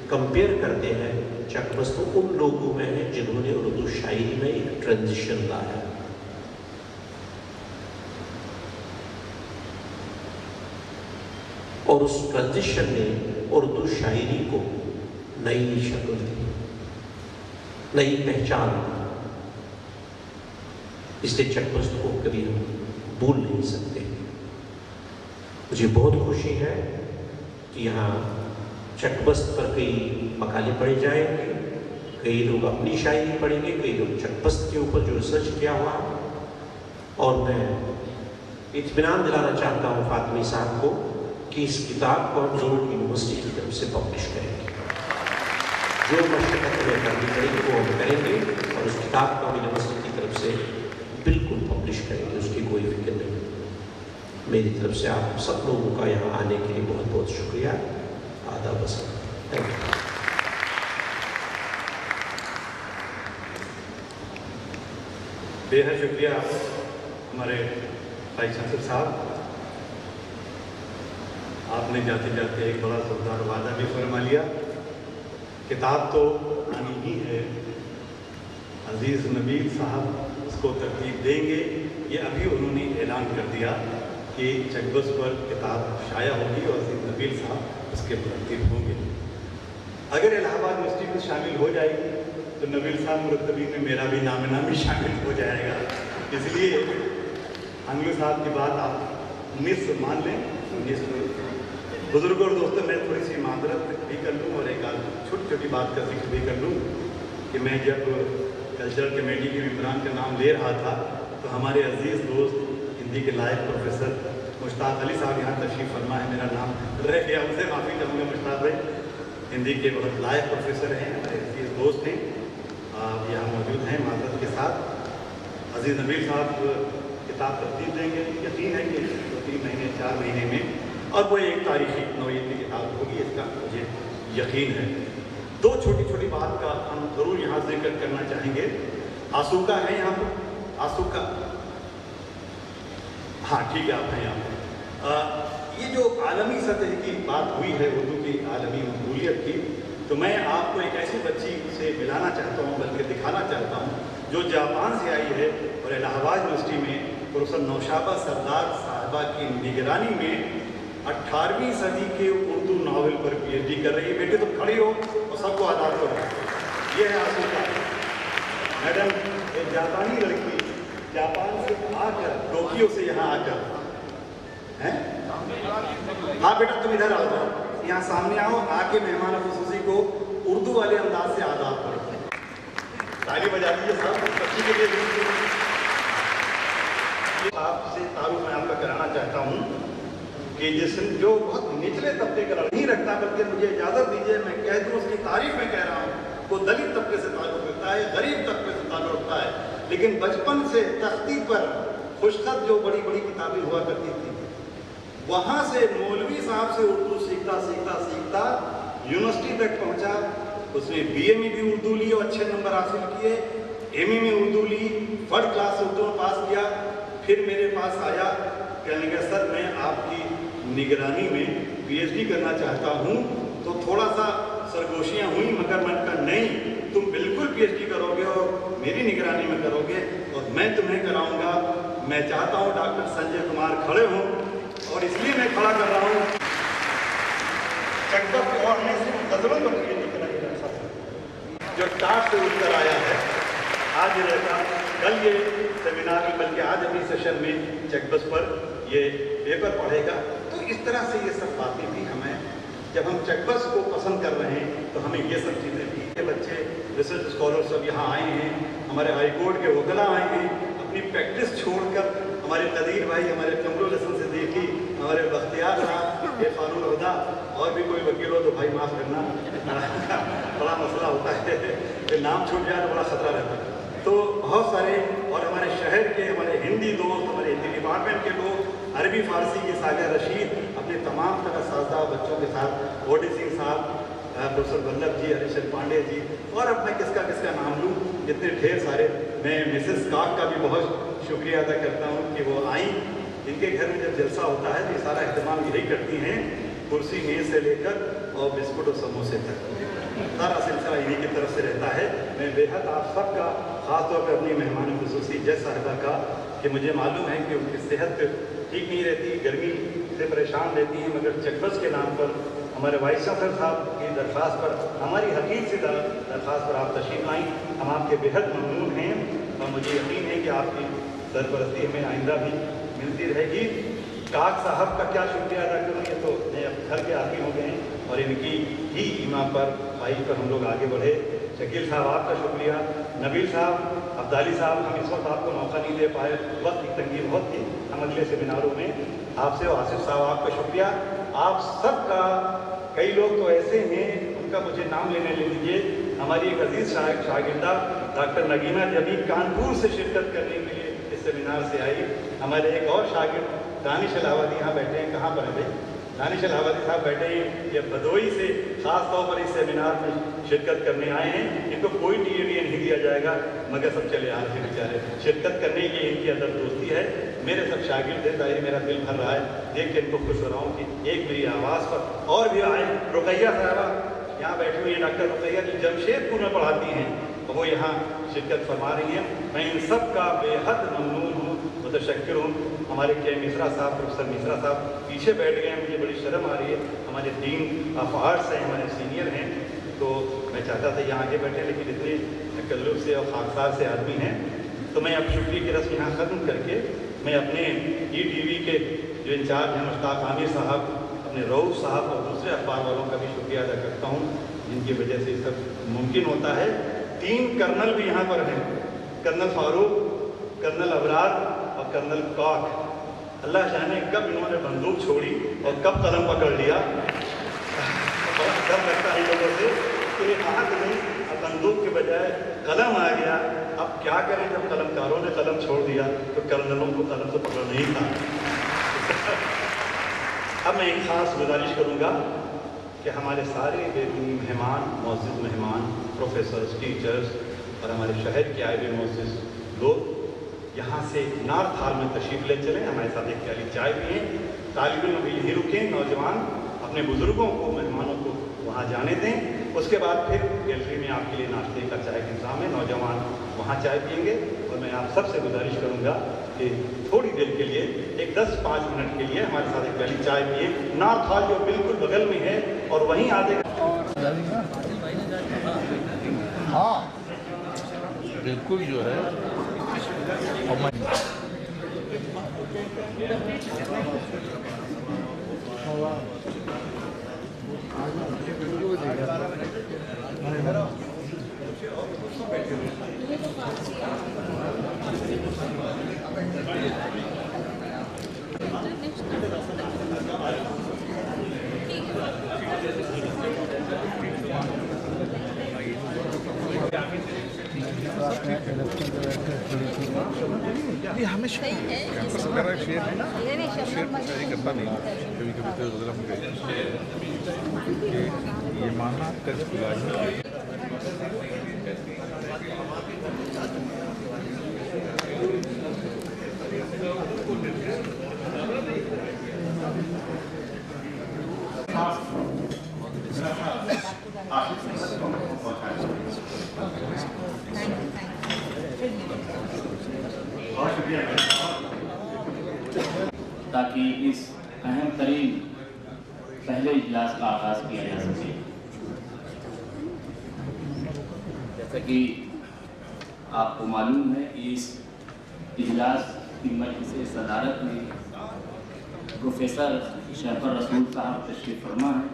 कंपेयर करते हैं, चकबस्त उन लोगों में है जिन्होंने उर्दू शायरी में एक ट्रांजिशन लाया। और उस ट्रांजिशन ने उर्दू शायरी को नई शक्ल दी, नई पहचान दी। इसलिए चकबस्त को कभी हम भूल नहीं सकते। मुझे बहुत खुशी है कि यहाँ चकबस्त पर कई मकाले पढ़े जाएंगे, कई लोग अपनी शायरी पढ़ेंगे, कई लोग चकबस्त के ऊपर जो रिसर्च किया हुआ। और मैं इत्मीनान दिलाना चाहता हूँ फातमी साहब को कि इस किताब को हम ज़रूर यूनिवर्सिटी की तरफ से पब्लिश करेंगे। जो मशक्क़त हमें करनी पड़ेगी वो हम करेंगे, और उस किताब को हम यूनिवर्सिटी की तरफ से बिल्कुल पब्लिश करेंगे, उसकी कोई फिक्र नहीं। मेरी तरफ से आप सब लोगों का यहाँ आने के लिए बहुत बहुत शुक्रिया। आदाब पसंद। Thank you. बेहद शुक्रिया हमारे भाई शासिर साहब, आपने जाते जाते एक बड़ा जोरदार वादा भी फरमा लिया। किताब तो आनी ही है, अजीज़ नबील साहब उसको तरतीब देंगे। ये अभी उन्होंने ऐलान कर दिया कि चकबस्त पर किताब शाया होगी और अजीज़ नबील साहब उसके तरतीब होंगे। अगर इलाहाबाद यूनिवर्सिटी में शामिल हो जाएगी तो नबील साहब मुरतबी में मेरा भी नाम नामी शामिल हो जाएगा। इसलिए आंगलू साहब की बात आप निस्फ मान लें। बुजुर्गों और दोस्तों, मैं थोड़ी सी मादरत भी कर लूँ और एक छोटी छोटी बात का जिक्र भी कर लूँ कि मैं जब कल्चरल कमेटी के मेंबरान का नाम ले रहा था तो हमारे अजीज़ दोस्त हिंदी के लायक प्रोफेसर मुश्ताक अली साहब यहाँ तशरीफ़ फरमा है, मेरा नाम रह गया, उनसे माफ़ी चाहूँगा मुश्ताक भाई। हिंदी के बहुत लायक प्रोफेसर हैं, हमारे हसीस दोस्त हैं, यहाँ मौजूद हैं माजरत के साथ। अजीज़ नबील साहब किताब तरतीब देंगे, यकीन है कि 2-3 महीने 4 महीने में, और वो एक तारीखी नौयत की किताब होगी, इसका मुझे यकीन है। 2 छोटी छोटी बात का हम ज़रूर यहाँ जिक्र करना चाहेंगे। आसूका है यहाँ पर, आसूका, हाँ ठीक है, आप हैं यहाँ पर। ये जो आलमी सतह की बात हुई है उर्दू की आलमी मकबूलियत की, तो मैं आपको एक ऐसी बच्ची से मिलाना चाहता हूँ, बल्कि दिखाना चाहता हूँ, जो जापान से आई है और इलाहाबाद यूनिवर्सिटी में प्रोफेसर नौशाबा सरदार साहबा की निगरानी में 18वीं सदी के उर्दू नावल पर PhD कर रही है। बेटे तुम खड़ी हो और सबको आदाब करो। ये है आसूका मैडम, एक जापानी लड़की जापान से आकर, टोक्यो से यहाँ आकर, हैं? हाँ बेटा तुम इधर आओ, यहाँ सामने आओ, आके मेहमान खुसूसी को उर्दू वाले अंदाज से आदाब करो। ताली बजा दीजिए साहब बच्ची के लिए। आपसे तारुफ मैं आपका कराना चाहता हूँ कि जो बहुत निचले तबके का नहीं रखता, बल्कि मुझे इजाज़त दीजिए मैं कह दूँ, उसकी तारीफ में कह रहा हूँ, वो दलित तबके से ताल्लुक़ रखता है, गरीब तबके से ताल्लुक़ रखता है, लेकिन बचपन से तख्ती पर खुशखत जो बड़ी बड़ी किताबें हुआ करती थी, वहाँ से मौलवी साहब से उर्दू सीखता सीखता सीखता यूनिवर्सिटी तक पहुँचा। उसने BA में भी उर्दू ली और अच्छे नंबर हासिल किए, MA में उर्दू ली, 3rd क्लास से उर्दू में पास किया। फिर मेरे पास आया, कहने लगा सर मैं आपकी निगरानी में PhD करना चाहता हूँ। तो थोड़ा सा सरगोशियाँ हुई, मगर मैंने कहा नहीं, तुम बिल्कुल PhD करोगे और मेरी निगरानी में करोगे और मैं तुम्हें कराऊँगा। मैं चाहता हूँ डॉक्टर संजय कुमार खड़े हों, और इसलिए मैं खड़ा कर रहा हूँ। चकबस के और में सिर्फ गजलों पर PhD कराई जो टाट से उठकर आया है, आज ये रहता, कल ये सेमिनार में, बल्कि आज अभी सेशन में चकबस पर ये पेपर पढ़ेगा। तो इस तरह से ये सब बातें भी हमें, जब हम चकबस को पसंद कर रहे हैं तो हमें ये सब चीज़ें भी, ये बच्चे रिसर्च स्कॉलर सब यहाँ आए हैं, हमारे हाई कोर्ट के वकला आए हैं, अपनी प्रैक्टिस छोड़कर, हमारे कदीर भाई, हमारे कमरुल हसन सिद्दीकी, हमारे बख्तियार साहब, ये फारूल हुदा, और भी कोई वकील हो तो भाई माफ़ करना, बड़ा मसला होता है, ये नाम छूट जाए तो बड़ा खतरा रहता है। तो बहुत सारे, और हमारे शहर के, हमारे हिंदी दोस्त, हमारे हिंदी डिपार्टमेंट के लोग, अरबी फ़ारसी के सागर रशीद अपने तमाम तरह साजा बच्चों के साथ, ओडी सिंह साहब, प्रोफेसर वल्लभ जी, हरीशचंद्र पांडे जी, और अब मैं किसका किसका नाम लूँ, जितने ढेर सारे। मैं मिसेस काक का भी बहुत शुक्रिया अदा करता हूँ कि वो आई। इनके घर में जब जलसा होता है तो ये सारा अहतमाम यही करती हैं, कुर्सी मेज़ से लेकर और बिस्कुट और समोसे तक सारा सिलसिला इन्हीं की तरफ से रहता है। मैं बेहद आप सबका, ख़ासतौर पर अपनी मेहमान खुसूसी जज साहिबा का, कि मुझे मालूम है कि उनकी सेहत ठीक नहीं रहती, गर्मी से परेशान रहती है, मगर चकबस के नाम पर, हमारे वाइस चांसलर साहब की दरख्वास्त पर, हमारी हकीक से दरख्वास्त पर आप तशरीफ़ लाई। हम आपके बेहद ममनून हैं और मुझे यकीन है कि आपकी सरपरस्ती हमें आइंदा भी मिलती रहेगी। काक साहब का क्या शुक्रिया अदा करूँ, ये तो मैं अब घर के आदमी हो गए हैं और इनकी ही ईमा पर, भाई पर हम लोग आगे बढ़े। शकील साहब आपका शुक्रिया, नबील साहब, अब्दाली साहब, हम इस वक्त आपको मौका नहीं दे पाए, वक्त की तंगी बहुत थी, हम अगले सेमिनारों में आपसे, और आसिफ साहब आपका शुक्रिया। आप सबका, कई लोग तो ऐसे हैं उनका मुझे नाम लेने ले लीजिए। हमारी एक अजीज़ शागिर्दा डॉक्टर नगीना जबी कानपुर से शिरकत करने के लिए इस सेमिनार से आई। हमारे एक और शागिर्द दानिश इलाहाबादी यहाँ बैठे हैं, कहाँ पर है भाई? दानिश इलाहाबादी साहब बैठे हैं, ये भदोई से ख़ास तौर पर इस सेमिनार में शिरकत करने आए हैं। इनको कोई TAD नहीं दिया जाएगा, मगर सब चले आ रहे बेचारे शिरकत करने की, इनकी अंदर दोस्ती है। मेरे सब शागिर्द हैं, ताकि मेरा दिल भर रहा है देख के इनको खुश हो रहा हूँ कि एक मेरी आवाज़ पर और भी आए। रुकैया साहबा यहाँ बैठी हुई है, डॉक्टर रुकैया जी जमशेदपुर में पढ़ाती हैं, वो यहाँ शिरकत फरमा रही हैं। मैं इन सब का बेहद ममनून हूँ, मुतशक्किर हूँ। हमारे के मिश्रा साहब, प्रोफेसर मिश्रा साहब पीछे बैठ गए हैं, मुझे बड़ी शर्म आ रही है। हमारे डीन ऑफ आर्ट्स हैं, हमारे सीनियर हैं, तो मैं चाहता था यहाँ आगे बैठे, लेकिन इतने तकल्लुफ़ से और खाकसार से आदमी हैं। तो मैं अब शुक्रिया की रस्म यहाँ ख़त्म करके, मैं अपने ETV के जो इंचार्ज हैं मुश्ताक आमिर साहब, अपने रऊफ़ साहब और दूसरे अखबार वालों का भी शुक्रिया अदा करता हूँ, जिनकी वजह से ये सब मुमकिन होता है। 3 कर्नल भी यहाँ पर हैं, कर्नल फारूक, कर्नल अबरार और कर्नल काक। अल्लाह जाने कब इन्होंने बंदूक छोड़ी और कब कलम पकड़ लिया। डर लगता है लोगों से कि हाथ नहीं, अब बंदूक के बजाय कलम आ गया। अब क्या करें, जब कलमकारों ने कलम छोड़ दिया तो कर्नलों को कलम तो पकड़ नहीं था। अब मैं एक ख़ास गुजारिश करूँगा कि हमारे सारे बेदीनी मेहमान, मुअज़्ज़िज़ मेहमान, प्रोफेसर्स, टीचर्स और हमारे शहर के आए हुए मुअज़्ज़िज़ लोग यहाँ से नॉर्थ हॉल में तशरीफ़ ले चलें, हमारे साथ एक प्याली चाय पिएँ। तालिब इल्म भी यहीं रुकें, नौजवान अपने बुज़ुर्गों को, मेहमानों को वहाँ जाने दें। उसके बाद फिर गैलरी में आपके लिए नाश्ते का चाय का इंतज़ाम है, नौजवान वहाँ चाय पिएंगे। और मैं आप सबसे गुजारिश करूँगा कि थोड़ी देर के लिए, एक 10-5 मिनट के लिए हमारे साथ एक प्याली चाय पिए। नॉर्थ हॉल जो बिल्कुल बगल में है, और वहीं आधे हाँ बिल्कुल जो है हमेशा कैंपस वगैरह शेयर है ना, शेयर करता नहीं, कभी कभी तो गलत हो गए। ये मानना कभी ताकि इस अहम तरीन पहले इजलास का आगाज़ किया जा सके। जैसा कि आपको मालूम है कि इस इजलास की मजलिस सदारत में प्रोफेसर शरफर रसूल साहब तशरीफ़ फरमा है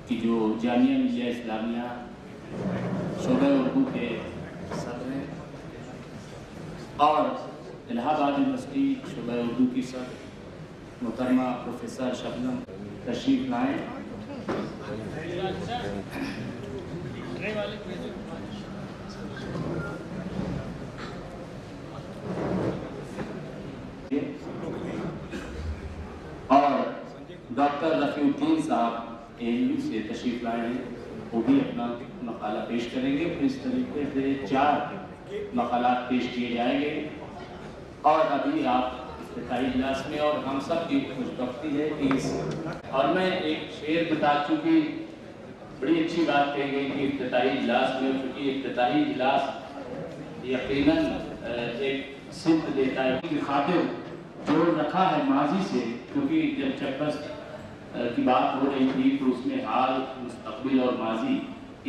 कि जो जामिया मिलिया इस्लामिया शोबे उर्दू के सदर हैं और इलाहाबाद यूनिवर्सिटी शोबे उर्दू की सदर मोहतरमा प्रोफेसर शबनम तशरीफ़ लाएँ। और डॉक्टर रफ़ीउद्दीन साहब ANU से तशरीफ़ लाए हैं, वो भी अपना मकाला पेश करेंगे। फिर इस तरीके से 4 मकालात पेश किए जाएंगे। और अभी आप इफ्तिताही इजलास में, और हम सब की खुशबख्ती है कि और मैं एक शेर बता चुकी, बड़ी अच्छी बात कही गई कि इफ्तिताही इजलास में, क्योंकि इफ्तिताही इजलास यकीनन एक सिद्ध देता है कि खातिर जोड़ रखा है माजी से, क्योंकि जब चक्कस की बात हो रही थी तो उसमें हाल, मुस्तकबिल और माजी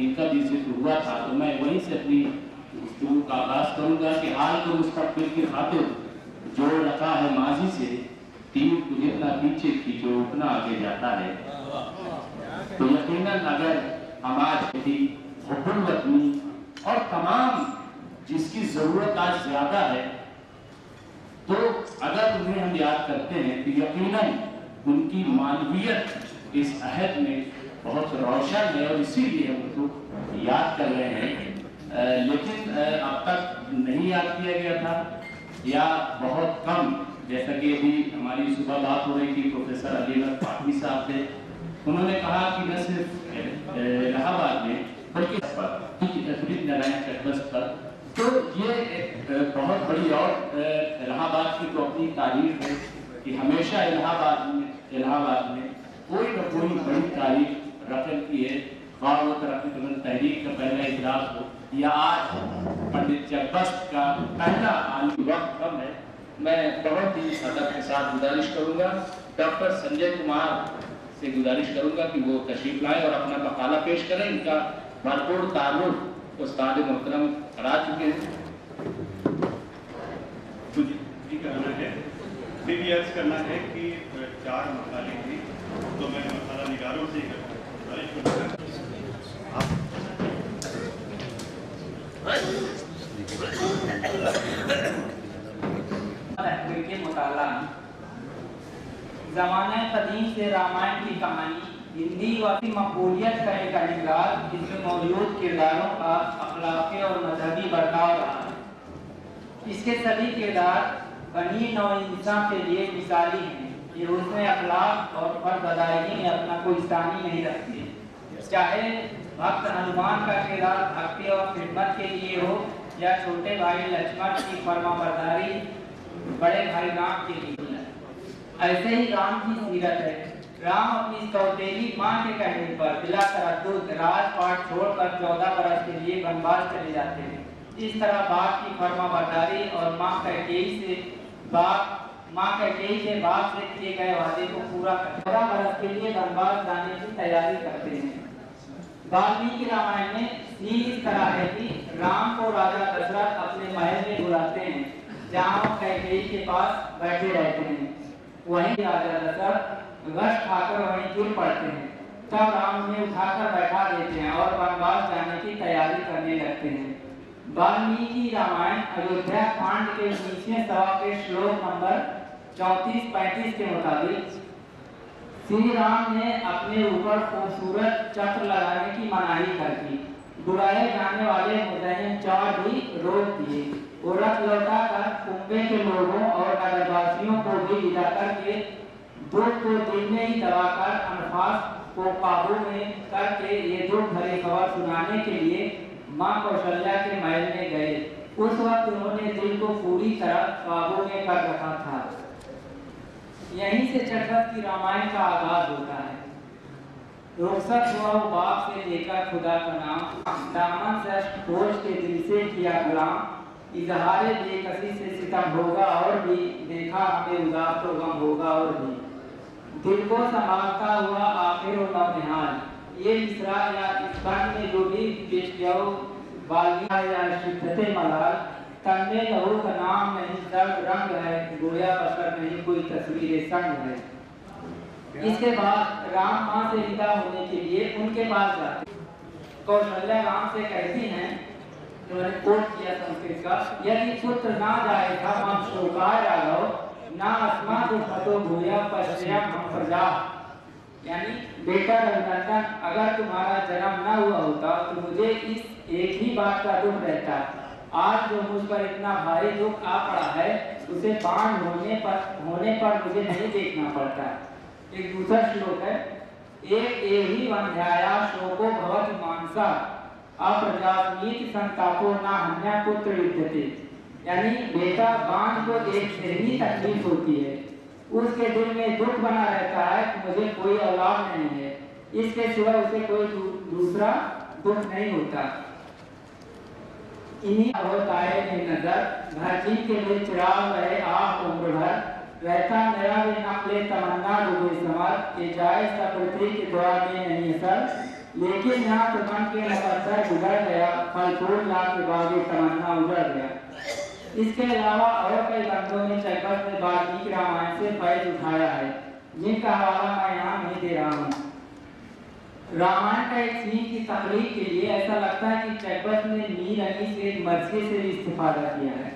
इनका भी जिक्र हुआ था। तो मैं वहीं से अपनी गुफ्तगू का आगाज़ करूँगा कि हाल को मुस्तकबिल की खातिर जोड़ रखा है माजी से, तीर को जितना पीछे खींचो उतना आगे जाता है। तो यकीनन अगर हम आज की हुब्बुल वतनी और तमाम जिसकी ज़रूरत आज ज़्यादा है, तो अगर उन्हें हम याद करते हैं तो यकीनन उनकी मानवीयत इस अहद में बहुत रोशन है और इसीलिए हम उनको याद कर रहे हैं। लेकिन अब तक नहीं याद किया गया था या बहुत कम, जैसा कि अभी हमारी सुबह बात हो रही थी प्रोफेसर अलीगढ़ पाटवी साहब से, उन्होंने कहा कि न सिर्फ इलाहाबाद में बल्कि नारायण चक्कस पर, तो ये एक बहुत बड़ी और इलाहाबाद की तो अपनी तारीफ है कि हमेशा इलाहाबाद में कोई न कोई बड़ी तारीफ रकम की है। वो तरक्की तहरीक का पहला इजलास हो या आज पंडित चक्कस का पहला आलमी वक्त कम है। मैं बहुत ही अदब के साथ गुजारिश करूंगा, डॉक्टर संजय कुमार से गुजारिश करूंगा कि वो तशरीफ लाएं और अपना मकाला पेश करें। इनका भरपूर ताल्लुक उस्ताद मोहतरम करा चुके हैं। करना है कि 4 मकाले थी, तो मैं मकाला निगारों से गुजारिश करूँगा के मुताला। ज़माने कदीम से रामायण की कहानी हिंदी वाली मकबूलियत का एक अंदाज इसमें मौजूद किरदारों का अखलाकी और मजहबी बर्ताव रहा है। इसके सभी किरदार बनी नौ इंसान के लिए मिसाली हैं। ये उसमें अखलाक और फर्ज अदायगी में अपना कोई स्थानी नहीं रखते। चाहे भक्त हनुमान का किरदार भक्ति और खिदमत के लिए हो या छोटे भाई लक्ष्मण की फरमाबरदारी बड़े भाई राम के लिए। ऐसे ही राम की सीरत है। राम अपनी सौतेली माँ के कहने पर बिला तरद्दुद राजपाट छोड़कर 14 बरस के लिए वनवास चले जाते हैं। इस तरह बाप की फरमाबरदारी और माँ कैकेयी से बाप से किए गए वादे को पूरा कर 14 बरस के लिए वनवास जाने की तैयारी करते हैं। वाल्मीकि रामायण में सीन इस तरह है कि राम को राजा दशरथ अपने महल में बुलाते हैं, जहाँ वो कैकेयी के पास बैठे रहते हैं। वहीं राजा दशरथ गश खाकर वहीं गिर पड़ते हैं। तब राम उन्हें उठाकर बैठा देते हैं और वनवास जाने की तैयारी करने लगते हैं। वाल्मीकि रामायण अयोध्या कांड के 19वें सवा के श्लोक नंबर 34-35 के मुताबिक श्री राम ने अपने ऊपर खूबसूरत चक्र लगाने की मनाही कर दी। बुलाए जाने वाले मुदय्यन चार भी रोक दिए। वो रथ लौटाकर कुंभे के लोगों और नगरवासियों को भी विदा करके दुख को दिल में ही दबाकर अनफास को काबू में करके ये दुख भरी खबर सुनाने के लिए माँ कौशल्या के महल में गए। उस वक्त उन्होंने दिल को पूरी तरह काबू में कर रखा था। यहीं से चक्रवर्ती की रामायण का आगाज होता है। रुखसत हुआ वो बाप से लेकर खुदा का नाम, दामन से खोज के दिल से किया गुलाम। इजहारे बेकसी से सितम होगा और भी, देखा हमें उदास तो गम होगा और भी। दिल को संभालता हुआ आखिर और नवनिहाल। ये मिसरा या इस बात में जो भी पेश किया हो बालिया या शिद्दते मलाल, तन्ने लहू का नाम नहीं दर्द रंग है, गोया बसर नहीं कोई तस्वीर संग है। इसके बाद राम माँ से विदा होने के लिए उनके पास जाते। कौशल्या राम से कहती हैं, उन्होंने कोट किया संस्कृत का, यदि पुत्र ना जाए था हम शोकाय राघव, ना अस्मा दुखतो भूया पश्चिम हम प्रजा। यानी बेटा रघुनंदन, अगर तुम्हारा जन्म न हुआ होता तो मुझे इस एक ही बात का दुख रहता, आज जो मुझ पर इतना भारी दुख आ पड़ा है उसे बाण होने पर मुझे नहीं देखना पड़ता। एक दूसरा श्लोक है, एक एहि वंध्याया शोको भवति मानसा, अप्रजास्मीति संतापो ना हन्या पुत्र विद्यते। यानी बेटा बाण को एक से ही तकलीफ होती है, उसके दिल में दुख बना रहता है कि मुझे कोई औलाद नहीं है, इसके सिवा उसे कोई दूसरा दुख नहीं होता। इन्हीं होता है नजर धरती के लिए चिराग रहे आप उम्र भर, रहता मेरा भी नकले तमन्ना डूबे समर, ये जाए सब पृथ्वी के द्वार में नहीं सर, लेकिन यहाँ तो मन के मुकद्दर गुजर गया, फल फूल ला के बागे तमन्ना उजड़ गया। इसके अलावा और कई बंदों ने चक्रवर्ती में वाल्मीकि रामायण से फैज उठाया है, जिनका हवाला मैं यहाँ नहीं दे रहा हूँ। रामायण का एक सीन की तकरीर के लिए ऐसा लगता है कि चक्रवर्ती ने मीर अली से एक मर्जी से भी इस्तेफादा किया है,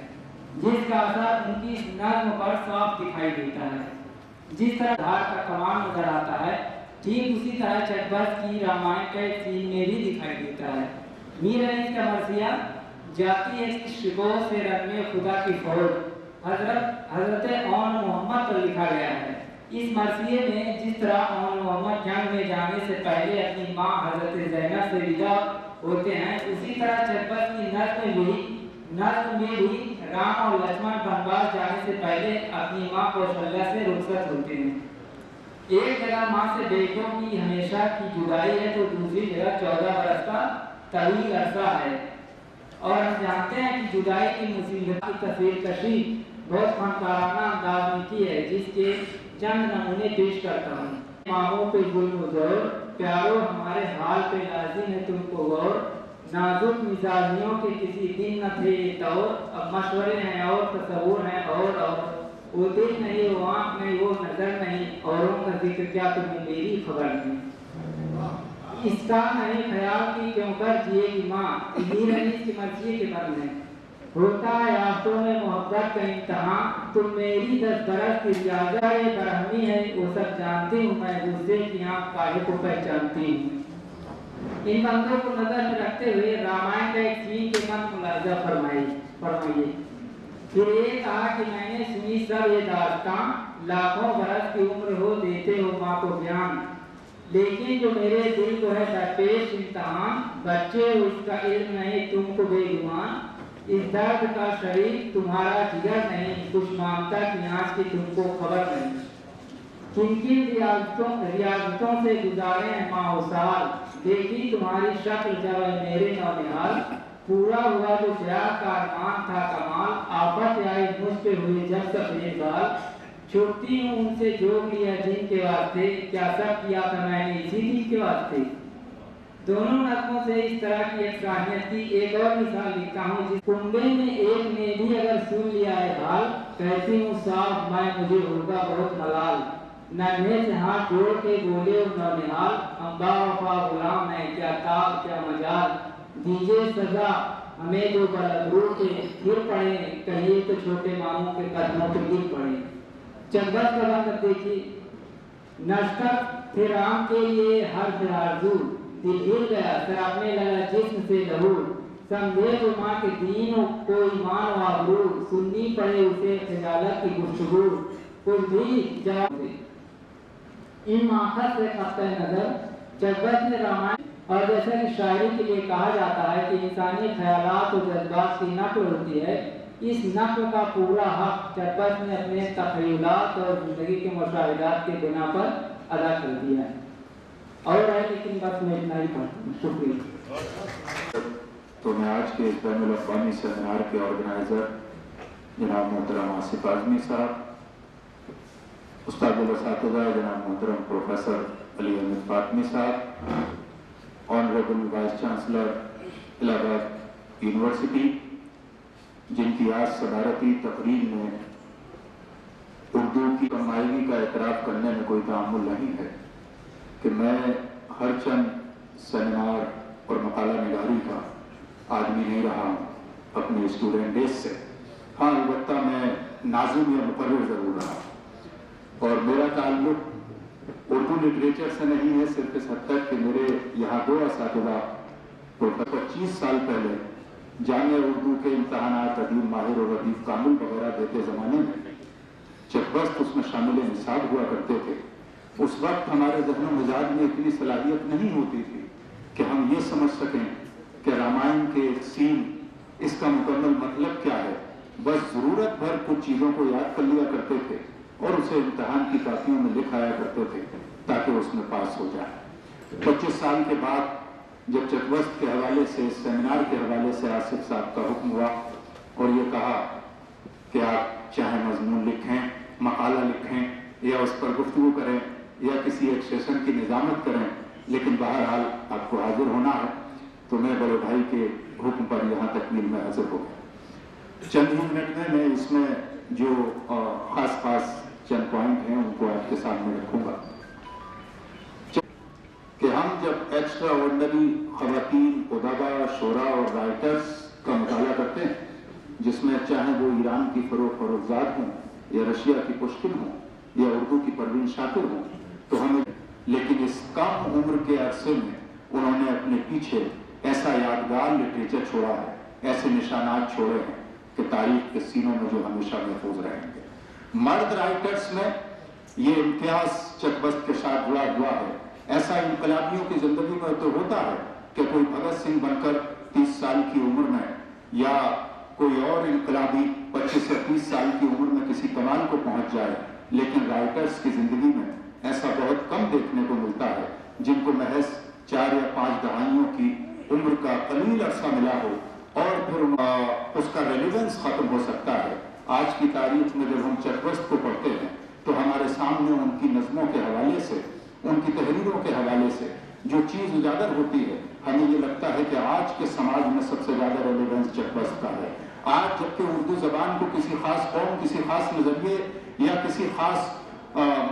जिसका असर उनकी नज्म पर साफ दिखाई देता है। जिस तरह धार का कमान नजर आता है, ठीक उसी तरह चक्रवर्ती की रामायण का एक सीन में भी दिखाई देता है। मीर अली का मर्जिया जाती है शिको से रंग में खुदा की फौज, हजरत औन मोहम्मद पर लिखा गया है। इस मरसिए में जिस तरह औन मोहम्मद जंग में जाने से पहले अपनी माँ हजरत ज़ैनब से विदा होते हैं, उसी तरह चक्रवर्ती की नज्म में भी राम और लक्ष्मण वनवास जाने से पहले अपनी माँ कौशल्या से रुखसत होते हैं। एक जगह माँ से बेटों की हमेशा की जुदाई है तो दूसरी जगह 14 बरस का तवील अरसा है। और हम जानते हैं कि जुदाई की मुसीबत की तस्वीर कशी बहुत फनकाराना अंदाज में की है, जिसके चंद नमूने पेश करता हूँ। मामों पे जुल्म जोर, प्यारो हमारे हाल पे लाजिम है तुमको गौर, नाजुक मिजाजियों के किसी दिन न थे ये तौर, अब मशवरे हैं और तस्वुर हैं और वो दिल नहीं वो आँख नहीं वो नजर नहीं, औरों का जिक्र क्या तुम्हें मेरी खबर नहीं। इसका नहीं ख्याल की क्यों कर जिएगी माँ, मीर अली की मर्जी के मर्द है। होता है आंखों में मोहब्बत का इम्तहान, तुम मेरी 10 बरस की रियाजा ये बरहमी है, वो सब जानती हूँ मैं, गुस्से की आँख काहे को पहचानती हूँ। इन बंदों को नजर में रखते हुए रामायण का एक सीन के मन मुलाजा फरमाइए। फिर ये कहा कि मैंने सुनी सब ये दास्तां, लाखों बरस की उम्र हो देते हो माँ को ज्ञान, लेकिन जो मेरे दिल को है दरपेश इम्तहान, बच्चे हो इसका इल्म नहीं तुमको बेगुमान, इस दर्द का शरीर तुम्हारा जिगर नहीं, कुछ मामता की आँच की तुमको खबर नहीं। किन किन रियाजतों से गुजारे हैं माह साल, देखी तुम्हारी शक्ल जब मेरे नौनिहाल, पूरा हुआ जो ब्याह का अरमान था कमाल, आफत आई मुझ पे हुए जब सफेद बाल, छुट्टी हूँ उनसे जोड़ लिया जिनके वास्ते, क्या सब किया था मैंने इसी दिन के वास्ते। दोनों नज़मों से इस तरह की एक साहियत की एक और मिसाल लिखता हूँ, जिस कुंबे में एक ने भी अगर सुन लिया है हाल, कहती हूँ साफ मैं मुझे होगा बहुत मलाल, नन्हे से हाथ जोड़ के बोले नौनिहाल, अम्बा वफा गुलाम है क्या ताब क्या मजाल, दीजिए सजा हमें जो बलबरू के गिर पड़े, कहिए तो छोटे मामू के कदमों पे गिर पड़े। चंबस का बंद देखिए, नश्तर थे राम के लिए हर से आरज़ू, दिल हिल गया सरापने लगा जिस्म से लहू, समझे जो माँ के दीन को ईमान व आबरू, सुननी पड़े उसे खजालत की गुफ्तगू, कुछ भी जवाब दे। इन माखज से कत्ते नजर चकबस्त ने रामायण, और जैसे कि शायरी के लिए कहा जाता है कि इंसानी ख्यालात और जज्बात की नकल होती है, इस नकल का पूरा हक चकबस्त ने अपने तखयलात और जिंदगी के मुशाहिदात के बिना पर अदा कर दिया है। और है लेकिन बस मैं इतना ही पढ़ता हूँ, शुक्रिया। तो मैं आज के इस बैनुल अक़वामी सेमिनार के ऑर्गेनाइज़र जनाब मोहतरम आसिफ आज़मी साहब, उस्ताद-उल-असातिज़ा जनाब मोहतरम प्रोफेसर अली अहमद फातमी साहब, honourable vice chancellor Allahabad university, जिनकी आज सदारती तकरीर में उर्दू की कमाईगी का एतराफ़ करने में कोई तामुल नहीं है कि मैं हर चंद सेमिनार और मकाला निगारी का आदमी नहीं रहा हूँ अपने स्टूडेंट डेज से। हाँ, अलबत्ता मैं नाज़िम या मुकर्रिर ज़रूर रहा, और मेरा ताल्लुक़ उर्दू लिटरेचर से नहीं है, सिर्फ इस हद तक कि मेरे यहाँ 2 असातिज़ा 25 साल पहले जामिया उर्दू के इम्तहानात रदीफ माहिर और रदीफ कामिल वगैरह देते ज़माने में चकबस्त उसमें शामिल निसाब हुआ करते थे। उस वक्त हमारे ज़हन मिजाज में इतनी सलाहियत नहीं होती थी कि हम ये समझ सकें कि रामायण के एक सीन, इसका मुकम्मल मतलब क्या है। बस ज़रूरत भर कुछ चीज़ों को याद कर लिया करते थे और उसे इम्तहान की कापियों में लिख आया करते थे ताकि उसमें पास हो जाए। 25 साल के बाद जब चकबस्त के हवाले से, इस सेमिनार के हवाले से आसिफ साहब का हुक्म हुआ और ये कहा कि आप चाहे मजमून लिखें, मकाला लिखें या उस पर गुफ्तगू करें या किसी एक सेशन की निजामत करें, लेकिन बहरहाल आपको हाजिर होना है, तो मैं बड़े भाई के हुक्म पर यहाँ तकमील में हाजिर हो गया। चंद ही मिनट में मैं इसमें जो खास चंद पॉइंट हैं उनको आपके सामने रखूंगा कि हम जब एक्स्ट्रा ऑर्डिनरी खवातीन, उदबा, शोरा और राइटर्स का मुताला करते हैं, जिसमें चाहे वो ईरान की फरोख्जाद हों या रशिया की पुश्किन हों या उर्दू की परवीन शाकिर हों, तो हमें, लेकिन इस कम उम्र के अरसे में उन्होंने अपने पीछे ऐसा यादगार लिटरेचर छोड़ा है, ऐसे निशानात छोड़े हैं कि तारीख के सीनों में जो हमेशा महफूज रहेंगे। मर्द राइटर्स में ये इम्तियाज चकबस्त के साथ जुड़ा हुआ है। ऐसा इनकलाबियों की जिंदगी में तो होता है कि कोई भगत सिंह बनकर 30 साल की उम्र में या कोई और इनकलाबी 25 से 30 साल की उम्र में किसी कमाल को पहुंच जाए, लेकिन राइटर्स की जिंदगी में ऐसा बहुत कम देखने को मिलता है जिनको महज 4 या 5 दहाइयों की उम्र का कलील अरसा मिला हो और फिर उसका रेलिवेंस खत्म हो सकता है। आज की तारीख में जब हम चकबस्त को पढ़ते हैं तो हमारे सामने उनकी नज़मों के हवाले से, उनकी तहरीरों के हवाले से जो चीज़ उजागर होती है, हमें ये लगता है कि आज के समाज में सबसे ज़्यादा रेलिवेंस चकबस्त का है। आज जबकि उर्दू ज़बान को किसी खास कौम, किसी खास नज़रिए या किसी खास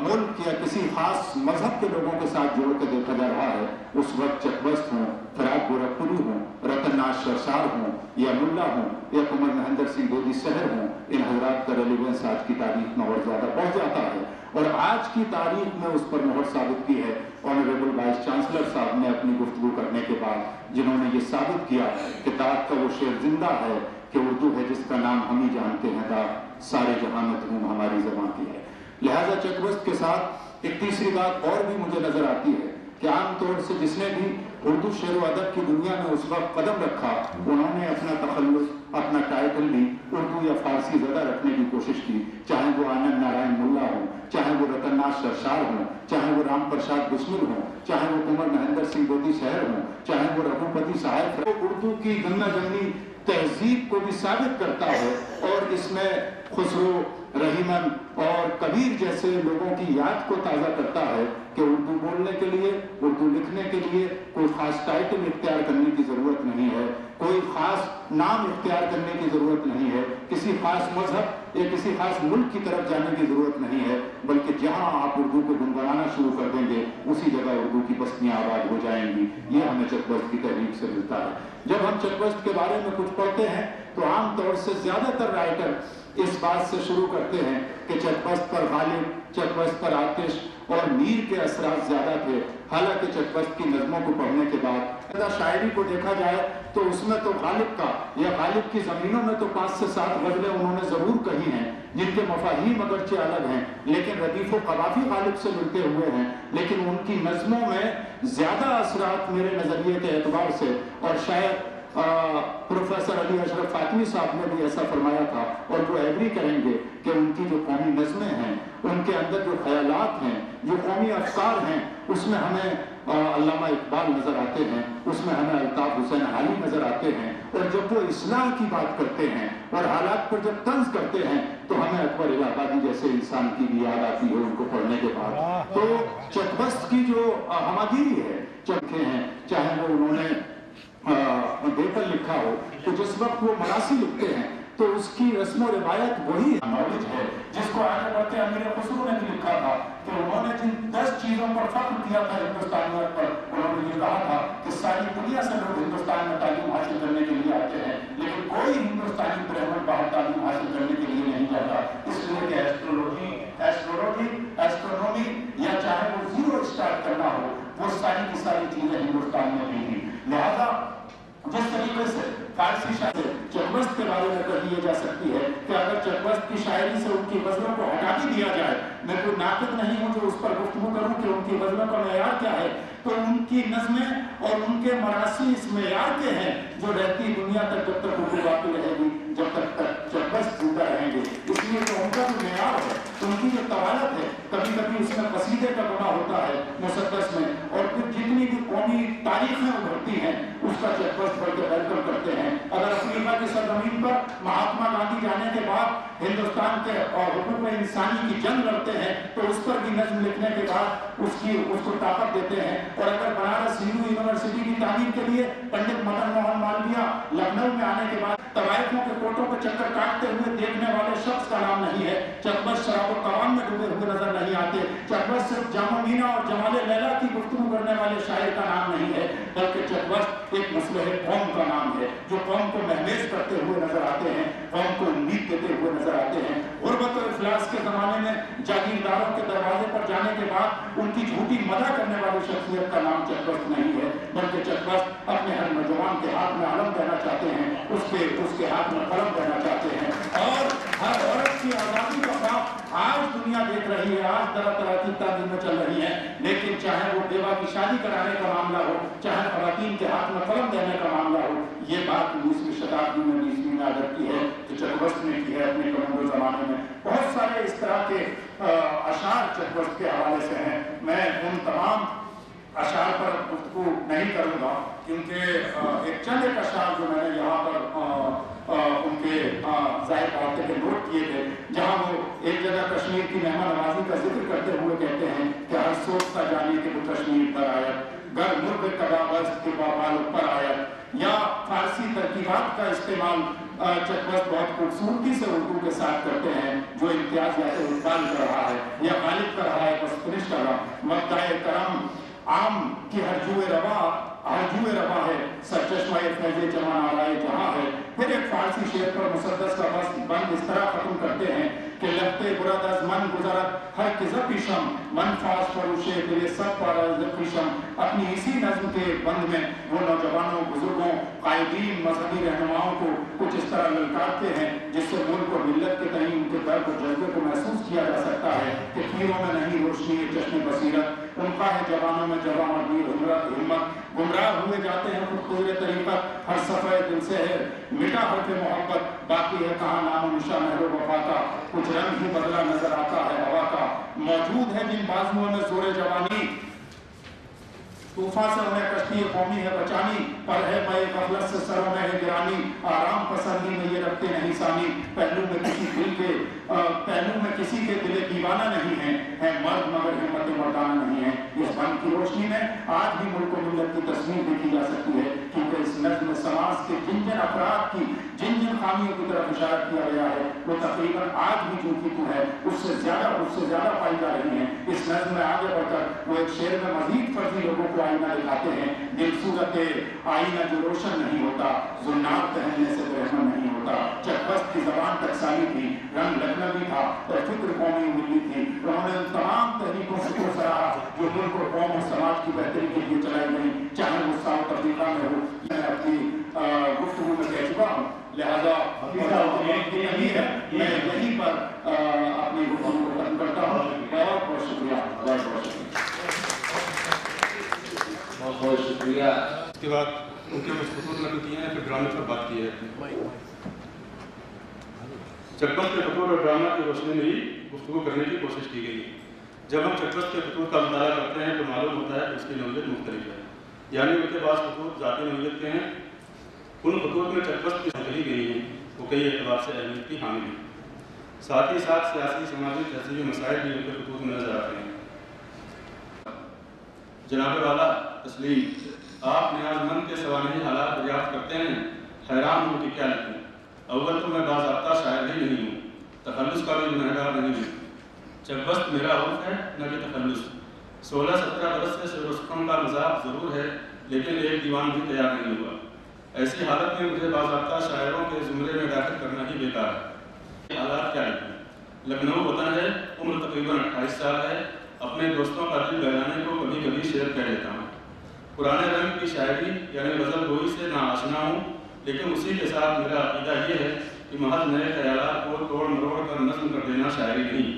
मुल्क या किसी खास मजहब के लोगों के साथ जोड़ कर देखा जा रहा है, उस वक्त चकबस्त हों, फराग गोरखपुरी हों, रतन नाश नाज शरशार हों या मुल्ला हों या कुंवर महेंद्र सिंह लोधी शहर हों, इन हजरात का रेलिवेंस आज की तारीख में और ज्यादा बढ़ जाता है। और आज की तारीख में उस पर मोहर साबित की है ऑनरेबल वाइस चांसलर साहब ने अपनी गुफ्तगू करने के बाद, जिन्होंने ये साबित किया कि दाग का वो शेर जिंदा है कि उर्दू है जिसका नाम हम ही जानते हैं, दाग सारे जहां में धूम हमारी ज़बान की है। लिहाजा चकबस्त के साथ एक तीसरी बात और भी मुझे नजर आती है कि आमतौर से जिसने भी उर्दू शेर व अदब की दुनिया में उस वक्त कदम रखा, उन्होंने अपना तखल्लुस, अपना टाइटल भी उर्दू या फारसी ज़्यादा रखने की कोशिश की, चाहे वो आनंद नारायण मुल्ला हो, चाहे वो रतननाथ शरशार हो, चाहे वो राम प्रसाद बिस्मिल हो, चाहे वो कुंवर महेंद्र सिंह लोधी शहर हो, चाहे वो रघुपति साहब, उर्दू की गंगा जमनी तहजीब को भी साबित करता है और इसमें खुसरो, रहीमन और कबीर जैसे लोगों की याद को ताज़ा करता है कि उर्दू बोलने के लिए, उर्दू लिखने के लिए कोई खास टाइटल इख्तियार करने की ज़रूरत नहीं है, कोई खास नाम इख्तियार करने की ज़रूरत नहीं है, किसी खास मजहब या किसी खास मुल्क की तरफ जाने की ज़रूरत नहीं है, बल्कि जहाँ आप उर्दू को गुनगुनाना शुरू कर देंगे उसी जगह उर्दू की बस्तियाँ आबाद हो जाएंगी। ये हमें चकबस्त की तहरीक से मिलता है। जब हम चकबस्त के बारे में कुछ पढ़ते हैं तो आमतौर से ज़्यादातर राइटर इस बात से शुरू करते हैं कि चकबस्त पर गालिब, चकबस्त पर आतिश और मीर के असरात ज्यादा थे। हालांकि चकबस्त की नज़मों को पढ़ने के बाद शायरी को देखा जाए तो उसमें तो गालिब का या गालिब की ज़मीनों में तो 5 से 7 गज़लें उन्होंने ज़रूर कही हैं जिनके मफाहीम अगरचे अलग हैं, लेकिन रदीफ़ व क़वाफ़ी गालिब से मिलते हुए हैं। लेकिन उनकी नज़मों में ज़्यादा असरात मेरे नज़रिए के एतबार से, और शायद प्रोफेसर अली अशरफ फातमी साहब ने भी ऐसा फरमाया था और वो एग्री करेंगे कि उनकी जो कौमी नज़में हैं, उनके अंदर जो ख्यालात हैं, जो कौमी अफकार हैं, उसमें हमें अल्लामा इकबाल नज़र आते हैं, उसमें हमें अल्ताफ़ हुसैन हाली नज़र आते हैं। और जब वो इस्लाह की बात करते हैं और हालात पर जब तंज करते हैं तो हमें अकबर इलाहाबादी जैसे इंसान की भी याद आती है उनको पढ़ने के बाद। तो चकबस्त की जो हमागिरी है, चरखे हैं, चाहे वो उन्होंने बेहतर लिखा हो, तो जिस वक्त वो मरासी लिखते हैं तो उसकी रस्म और रिवायत वही नॉलेज है जिसको आगे बढ़ते अमीर खुसरो ने भी लिखा था कि उन्होंने जिन 10 चीजों पर फख्र किया था हिंदुस्तानियों पर, उन्होंने ये कहा था कि सारी दुनिया से लोग हिंदुस्तान में तालीम हासिल करने के लिए आते हैं, लेकिन कोई हिंदुस्तानी ब्राह्मण बाहर तालीम हासिल करने के लिए नहीं जाता, इसलिए कि एस्ट्रोनॉमी या चाहे वो जीरो स्टार्ट करना हो, वो सारी की सारी चीजें हिंदुस्तान में भी थी। लिहाजा जिस तरीके से फारसी शायरी चकबस्त के बारे में कही जा सकती है कि अगर चकबस्त की शायरी से उनकी गजलों को हटा भी दिया जाए, मैं कोई नाक़िद नहीं हूँ जो उस पर गुफ्तगू करूँ कि उनकी गजलों का मेयार क्या है, तो उनकी नज़में और उनके मरासी इस मेयार के हैं जो रहती दुनिया तक जब तक उर्दू बाकी रहेगी, जब तक चकबस्त जिंदा रहेंगे। इसलिए तो उनका जो मेयार है, उनकी जो तवालत है, कभी कभी उसमें कसीदे का गुना होता है मुसद्दस में, और फिर जितनी भी कौमी तारीखें उभरती हैं उसका चकबस्त बढ़ के वेलकम करते हैं। अगर अफ्रीका की सरजमीन पर महात्मा गांधी जाने के बाद हिंदुस्तान के और हुकूक इंसानी की जंग लड़ते हैं तो उस पर भी नज्म लिखने के बाद उसको ताकत देते हैं। और अगर बनारस हिंदू यूनिवर्सिटी की तालीम के लिए पंडित मदन मोहन मालवीय लखनऊ में आने के बाद तवाइफों के कोटों के चक्कर काटते हुए देखने वाले शख्स का नाम नहीं है। चकबस्त शराब और तवान में डूबे हुए नजर नहीं आते। चकबस्त सिर्फ जामा मीना और जमाले लैला की गुफ्तगू करने वाले शायर का नाम नहीं है, बल्कि चकबस्त एक मसलह कौम का नाम है जो कौम को महमेज करते हुए नजर आते हैं, कौम को उम्मीद देते हुए नजर आते हैं। गुर्बत और इफलास के जमाने में जागीरदारों के दरवाजे पर जाने के बाद उनकी झूठी मदद करने वाली शख्सियत का नाम चकबस्त नहीं है, बल्कि चकबस्त अपने हर नौजवान के हाथ में अलम देना चाहते हैं, उसके हाथ में कलम देना चाहते हैं। और हर औरत की आज़ादी का ख्वाब आज दुनिया देख रही है, आज तरह तरह की तालीमें चल रही हैं, लेकिन चाहे वो बेवा की शादी कराने का मामला हो, चाहे खवातीन के हाथ में कलम देने का मामला हो, ये बात 19वीं शताब्दी में 20वीं में आदर की है तो चकबस्त ने की है अपने कमंडो जमाने में। बहुत सारे इस तरह के अशार चकबस्त के हवाले से हैं। मैं उन तमाम अशार पर गुफ्तगू नहीं करूँगा क्योंकि एक अशार जो मैंने यहाँ पर उनके ज़ाहिर बातें के नोट किए थे, जहाँ वो एक जगह कश्मीर की मेहमान नवाजी का जिक्र करते हुए कहते हैं कि हर सोचता जानिए कि वो कश्मीर पर आया, घर मुर्ग कबाबस के बाबाल पर आया, या फारसी तरकीबात का इस्तेमाल चकबस्त बहुत खूबसूरती से उर्दू के साथ करते हैं, जो इम्तियाज या तो इकबाल कर रहा है या गालिब कर रहा है, बस फिनिश कर रहा, मद्दाए करम आम की हर जुए रवा आरजूए रवा है सरचश्मा फैज़ जवान आराए जहाँ है। फिर एक फारसी शेर पर मुसद्दस का बंद इस तरह खत्म करते हैं कि लगते बुरादस मन गुजरत हर किज़म मन फास फरूशे तेरे सब पाराज़म। अपनी इसी नज़्म के बंद में वो नौजवानों, बुजुर्गों, कायदीन, मजहबी रहनुमाओं को कुछ इस तरह ललकारते हैं जिससे मुल्क और मिल्लत के तहीं उनके दर्द और जज्बे को महसूस किया जा सकता है कि पीरों में नहीं रोशनी चश्मे बसीरत, उनका है जवानों में जवान हिम्मत। गुमराह हुए जाते हैं खुद गुज़रे तरीक़त, हर सफ़े दिल से है मिटा हर्फ़ मोहब्बत, बाकी है कहाँ नाम निशा महरो वफा का, कुछ रंग ही बदला नजर आता है हवा का। मौजूद है जिन बाजुओं में जोरे जवानी, तूफान से उन्हें कश्ती कौमी है बचानी, पर है मैं गफलत से सरों में है गिरानी, आराम पसंदी में ये रखते नहीं सानी, पहलू में किसी के दिले दीवाना नहीं है मर्द मगर हिम्मत मर्दाना नहीं है। इस बंद की रोशनी में आज भी मुल्क और मिल्लत की तस्वीर देखी जा सकती है, क्योंकि इस नज़्म में समाज के जिन जिन अफराद की जिन जिन खामियों की तरफ इशारा किया गया है वो तकरीबन आज भी जो की है उससे ज्यादा पाई जा रही है। इस नज़्म में आगे बढ़कर वो एक शेर में मजीद फर्जी लोगों को आईना दिखाते हैं, दिल सूरत आईना जो रोशन नहीं होता, जुन्नार पहनने से रहमन नहीं होता। चकबस्त की जबान टकसाली थी, रंग लखनवी था और फिक्र कौमी मिली थी। उन्होंने उन तमाम तहरीकों से सराहा जो मुल्क और कौम और समाज की बेहतरी के लिए चलाई गई, चाहे वो साउथ अफ्रीका में हो। मैं अपनी गुफ्तगू में कह चुका हूँ, लिहाजा यही है, मैं यहीं पर अपनी गुफ्तगू को खत्म करता हूँ। बहुत बहुत शुक्रिया, बहुत बहुत शुक्रिया। बहुत बहुत शुक्रिया। इसके बाद उनके कुछ खतूत नकल किए हैं, फिर ड्रामे पर बात की है। चकबस्त के खतूत और ड्रामा की रोशनी में ही गुफ्तगू करने की कोशिश की गई है। जब हम चकबस्त के खतूत का मुताला करते हैं तो मालूम होता है कि उसकी नौयत मुख्तलिफ है, यानी उनके पास खतूत ज़ाती नौयत के हैं। उन खतूत में चकबस्त की शक्ली गई है वो कई एतबार से अहमियत की हामिल है। साथ ही साथ सियासी, समाजी, तहजीबी मसाइल भी उनके खतूत में नजर आते हैं। जनाब वाला तस्लीम, आप न्याज़मंद के सवानही हालात दरियाफ्त करते हैं, हैरान हूँ कि क्या लिखूँ। अव्वल तो मैं बाज़ाब्ता शायर ही नहीं हूँ, तखल्लुस का भी गुनहगार नहीं हूँ। चकबस्त मेरा उर्फ है न कि तखल्लुस। 16-17 बरस से शेर सुखन का मजाक ज़रूर है, लेकिन एक दीवान भी तैयार नहीं हुआ। ऐसी हालत में मुझे बाज़ाब्ता शायरों के ज़ुमरे में दाखिल करना ही बेकार है। हालात क्या लिखूँ? लखनऊ वतन है, उम्र तकरीबन 28 साल है, अपने दोस्तों का दिल बहलाने को कभी कभी शेर कह लेता हूँ। पुराने रंग की शायरी यानी गज़ल गोई से ना आशना हूँ, लेकिन उसी के साथ मेरा अक़ीदा ये है कि महज नए ख्यालात को तोड़ मरोड़ कर नज़्म कर देना शायरी नहीं।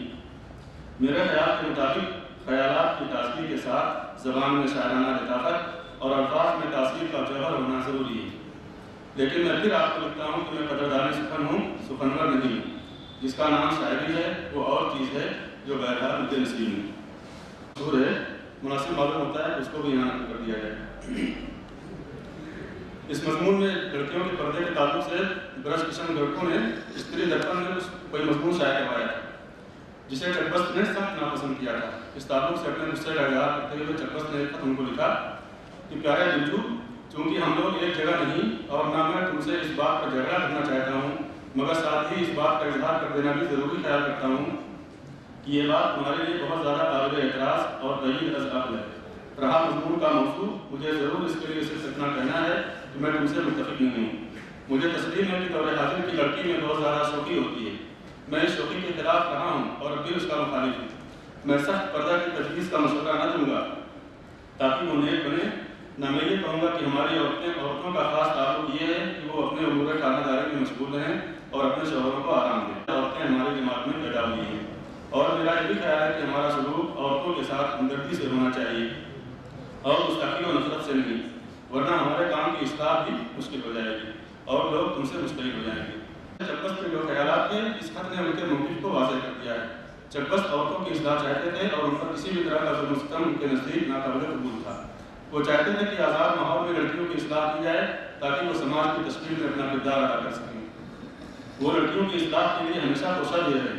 मेरे ख्याल के मुताबिक ख्यालात की ताज़गी के साथ ज़बान में शायराना लताफ़त और अल्फाज में तासीर का जौहर होना ज़रूरी है। लेकिन मैं फिर आपको लिखता हूँ कि मैं कदरदानी सुखन हूँ, सुखनवर नहीं हूँ। जिसका नाम शायरी है वो और चीज़ है जो बहरहाल मुझे नसीब नहीं है। मुनासिब मालूम होता है उसको भी यहाँ कर दिया जाए। इस मजमून में लड़कियों के पर्दे के ताल्लुक से ब्रज किशन लड़कों ने स्त्री दर्पण में कोई मजमून शाया करवाया था जिसे चकबस्त ने सख्त नापसंद किया था। इस ताल्लुक से अपने गुस्से का इजहार करते हुए चकबस्त ने एक खत उनको लिखा कि प्यारे दिलजू, चूँकि हम लोग एक जगह नहीं और ना मैं तुमसे इस बात पर झगड़ा करना चाहता हूँ, मगर साथ ही इस बात का इजहार कर देना भी ज़रूरी ख्याल रखता हूँ कि ये बात तुम्हारे लिए बहुत ज़्यादा काबिल एतराज़ और दलील अज़अब है। रहा मजमून का मौजू, मुझे ज़रूर इसके लिए सिर्फ इतना कहना है कि मैं तुमसे मुत्तफ़िक़ नहीं हूँ। मुझे तस्लीम है कि दौरे हाजिर की लड़की में बहुत ज़्यादा शौक़ी होती है। मैं इस शौक़ी के खिलाफ रहा हूँ और अब भी उसका मुखालिफ हूँ। मैं सख्त पर्दा की तजवीज़ का मशवरा न दूँगा ताकि वो नेक बने। न मैं ये कहूँगा कि हमारी औरतों का ख़ास ताल्लुक ये है कि वो अपने उमूर खानादारी में मशगूल रहें और अपने शौहरों को आराम दें। औरतें हमारी जमात में पैदा हुई हैं और मेरा ये भी ख्याल है कि हमारा सलूक औरतों के साथ हमदर्दी से होना चाहिए और गुस्ताखी और नफरत से नहीं, वरना हमारे काम की इस्लाह भी मुश्किल हो जाएगी और लोग तुमसे मुस्तैद हो जाएंगे। चकबस्त के जो ख्यालात थे, इस खत ने उनके मौक़िफ़ को वाज़ेह कर दिया है। चकबस्त औरतों की इस्लाह चाहते थे और उन पर किसी भी तरह का जुल्म उनके नज़दीक नाकाबिल कबूल था। वो चाहते थे कि आज़ाद माहौल में लड़कियों की इस्लाह की जाए ताकि वो समाज की तश्कील में अपना किरदार अदा कर सकें। वो लड़कियों की इस्लाह के लिए हमेशा कोशा दे रहे।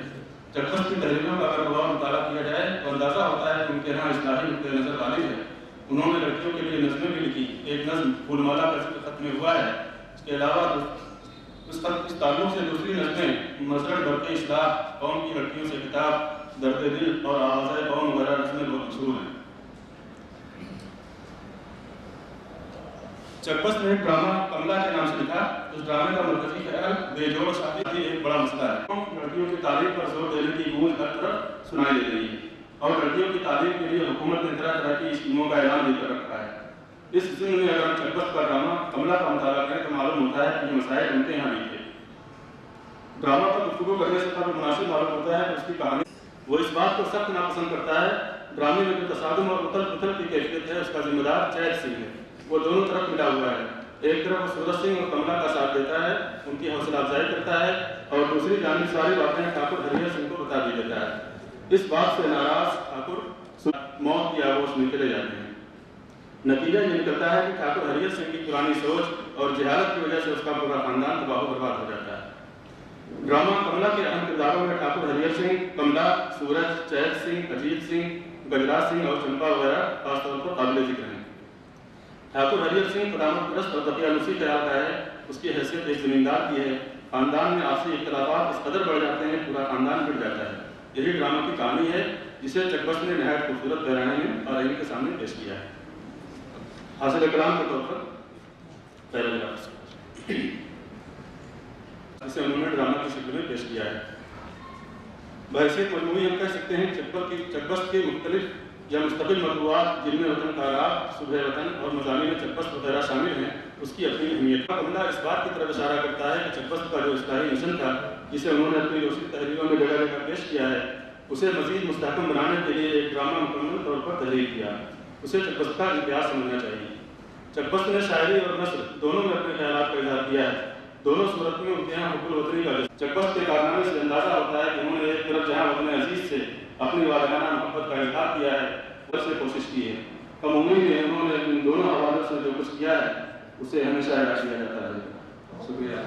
चकबस्त की तहरीरों का अगर गौर मुताला किया जाए तो अंदाज़ा होता है कि उनके यहाँ इस्लाही नुक्ते नज़र गालिब है। उन्होंने लड़कियों के लिए नज़में भी लिखी। एक नज़्म फूलमाला का जिक्र खत में हुआ है। इसके अलावा इस ताल्लुक से दूसरी नज़में मसरत बरक़े इस्लाह, कौम की लड़कियों से किताब, दर्द दिल और आवाज़ कौम वगैरह नज़में बहुत मशहूर हैं। चकबस्त ने ड्रामा कमला के नाम से लिखा। उस ड्रामे का मरकजी ख्याल बेजोड़ शादी एक बड़ा मसला है। लड़कियों की तालीम पर जोर देने की गूंज हर तरफ सुनाई दे रही है और लड़कियों की तालीम के लिए हुकूमत ने तरह तरह की स्कीमों का ऐलान देकर रखा है। इस ज़िम्न में अगर हम चकबस्त का ड्रामा कमला का मुताला करें तो मालूम होता है कि ये मसाइल उनके यहाँ भी थे। ड्रामा पर गुफ्तगू करने से काफी मुनासिब मालूम होता है कि उसकी कहानी वो इस बात को सख्त नापसंद करता है ड्रामे में जो तसादुम और उथल पुथल की कैफियत है उसका जिम्मेदार चैत सिंह है। वो दोनों तरफ मिला हुआ है। एक तरफ वो सूरज सिंह और कमला का साथ देता है, उनकी हौसला अफजाई करता है और दूसरी जानिब सारी बातें ठाकुर हरिहर सिंह को बता दी देता है। इस बात से नाराज ठाकुर मौत की आगोश में चले जाते हैं। नतीजा ये निकलता है कि ठाकुर हरिहर सिंह की पुरानी सोच और जहालत की वजह से उसका पूरा खानदान तबाह बर्बाद हो जाता है। ड्रामा कमला के अहम किरदारों में ठाकुर हरिहर सिंह, कमला, सूरज, चैत सिंह, अजीत सिंह, गजराज सिंह और चंपा वगैरह खासतौर पर काबिल जिक्र हैं। ठाकुर हरिहर सिंह क़दामतपरस्त और दकियानुसी ख्याल का है। उसकी हैसियत एक जमींदार की है। खानदान में आपसी इख्तलाफात इस कदर बढ़ जाते हैं पूरा खानदान गिर जाता है। यही ड्रामा की कहानी है जिसे चकबस्त ने नहायत खूबसूरत पैराने में और इनके सामने पेश किया है। हासिल कलाम के तौर पर पैराग्राफ जिसे उन्होंने ड्रामा की शक्ल में पेश किया है। बहैसियत मजमूई हम कह सकते हैं चकबस्त के मुख्तलिफ या मुस्तकिल मौज़ूआत जिनमें वतन का राग, सुबह वतन और मज़ामीन चकबस्त वगैरह शामिल हैं, उसकी अपनी अहमियत। कमला इस बात की तरफ इशारा करता है कि चकबस्त का जो इस्लाही मिशन था जिसे उन्होंने अपनी रोशन तहरीरों में जगह जगह पेश किया है, उसे मज़ीद मुस्तहकम बनाने के लिए एक ड्रामा मुकम्मल तौर पर तहरीर किया। उसे चकबस्त का इतिहास समझना चाहिए। चकबस्त ने शायरी और नस्र दोनों में अपने ख्यालात का इज़हार किया है। दोनों सूरत में उनके यहाँ हुब्बुल वतनी का चकबस्त के कारनामे से अंदाजा होता है कि उन्होंने एक तरफ जहाँ वतन अजीज से अपनी वालिदाना मोहब्बत का इज़हार किया है, से कोशिश की है। कम उम्र में उन्होंने इन दोनों हवालों से जो कुछ किया है उसे हमेशा याद किया जाता है। शुक्रिया।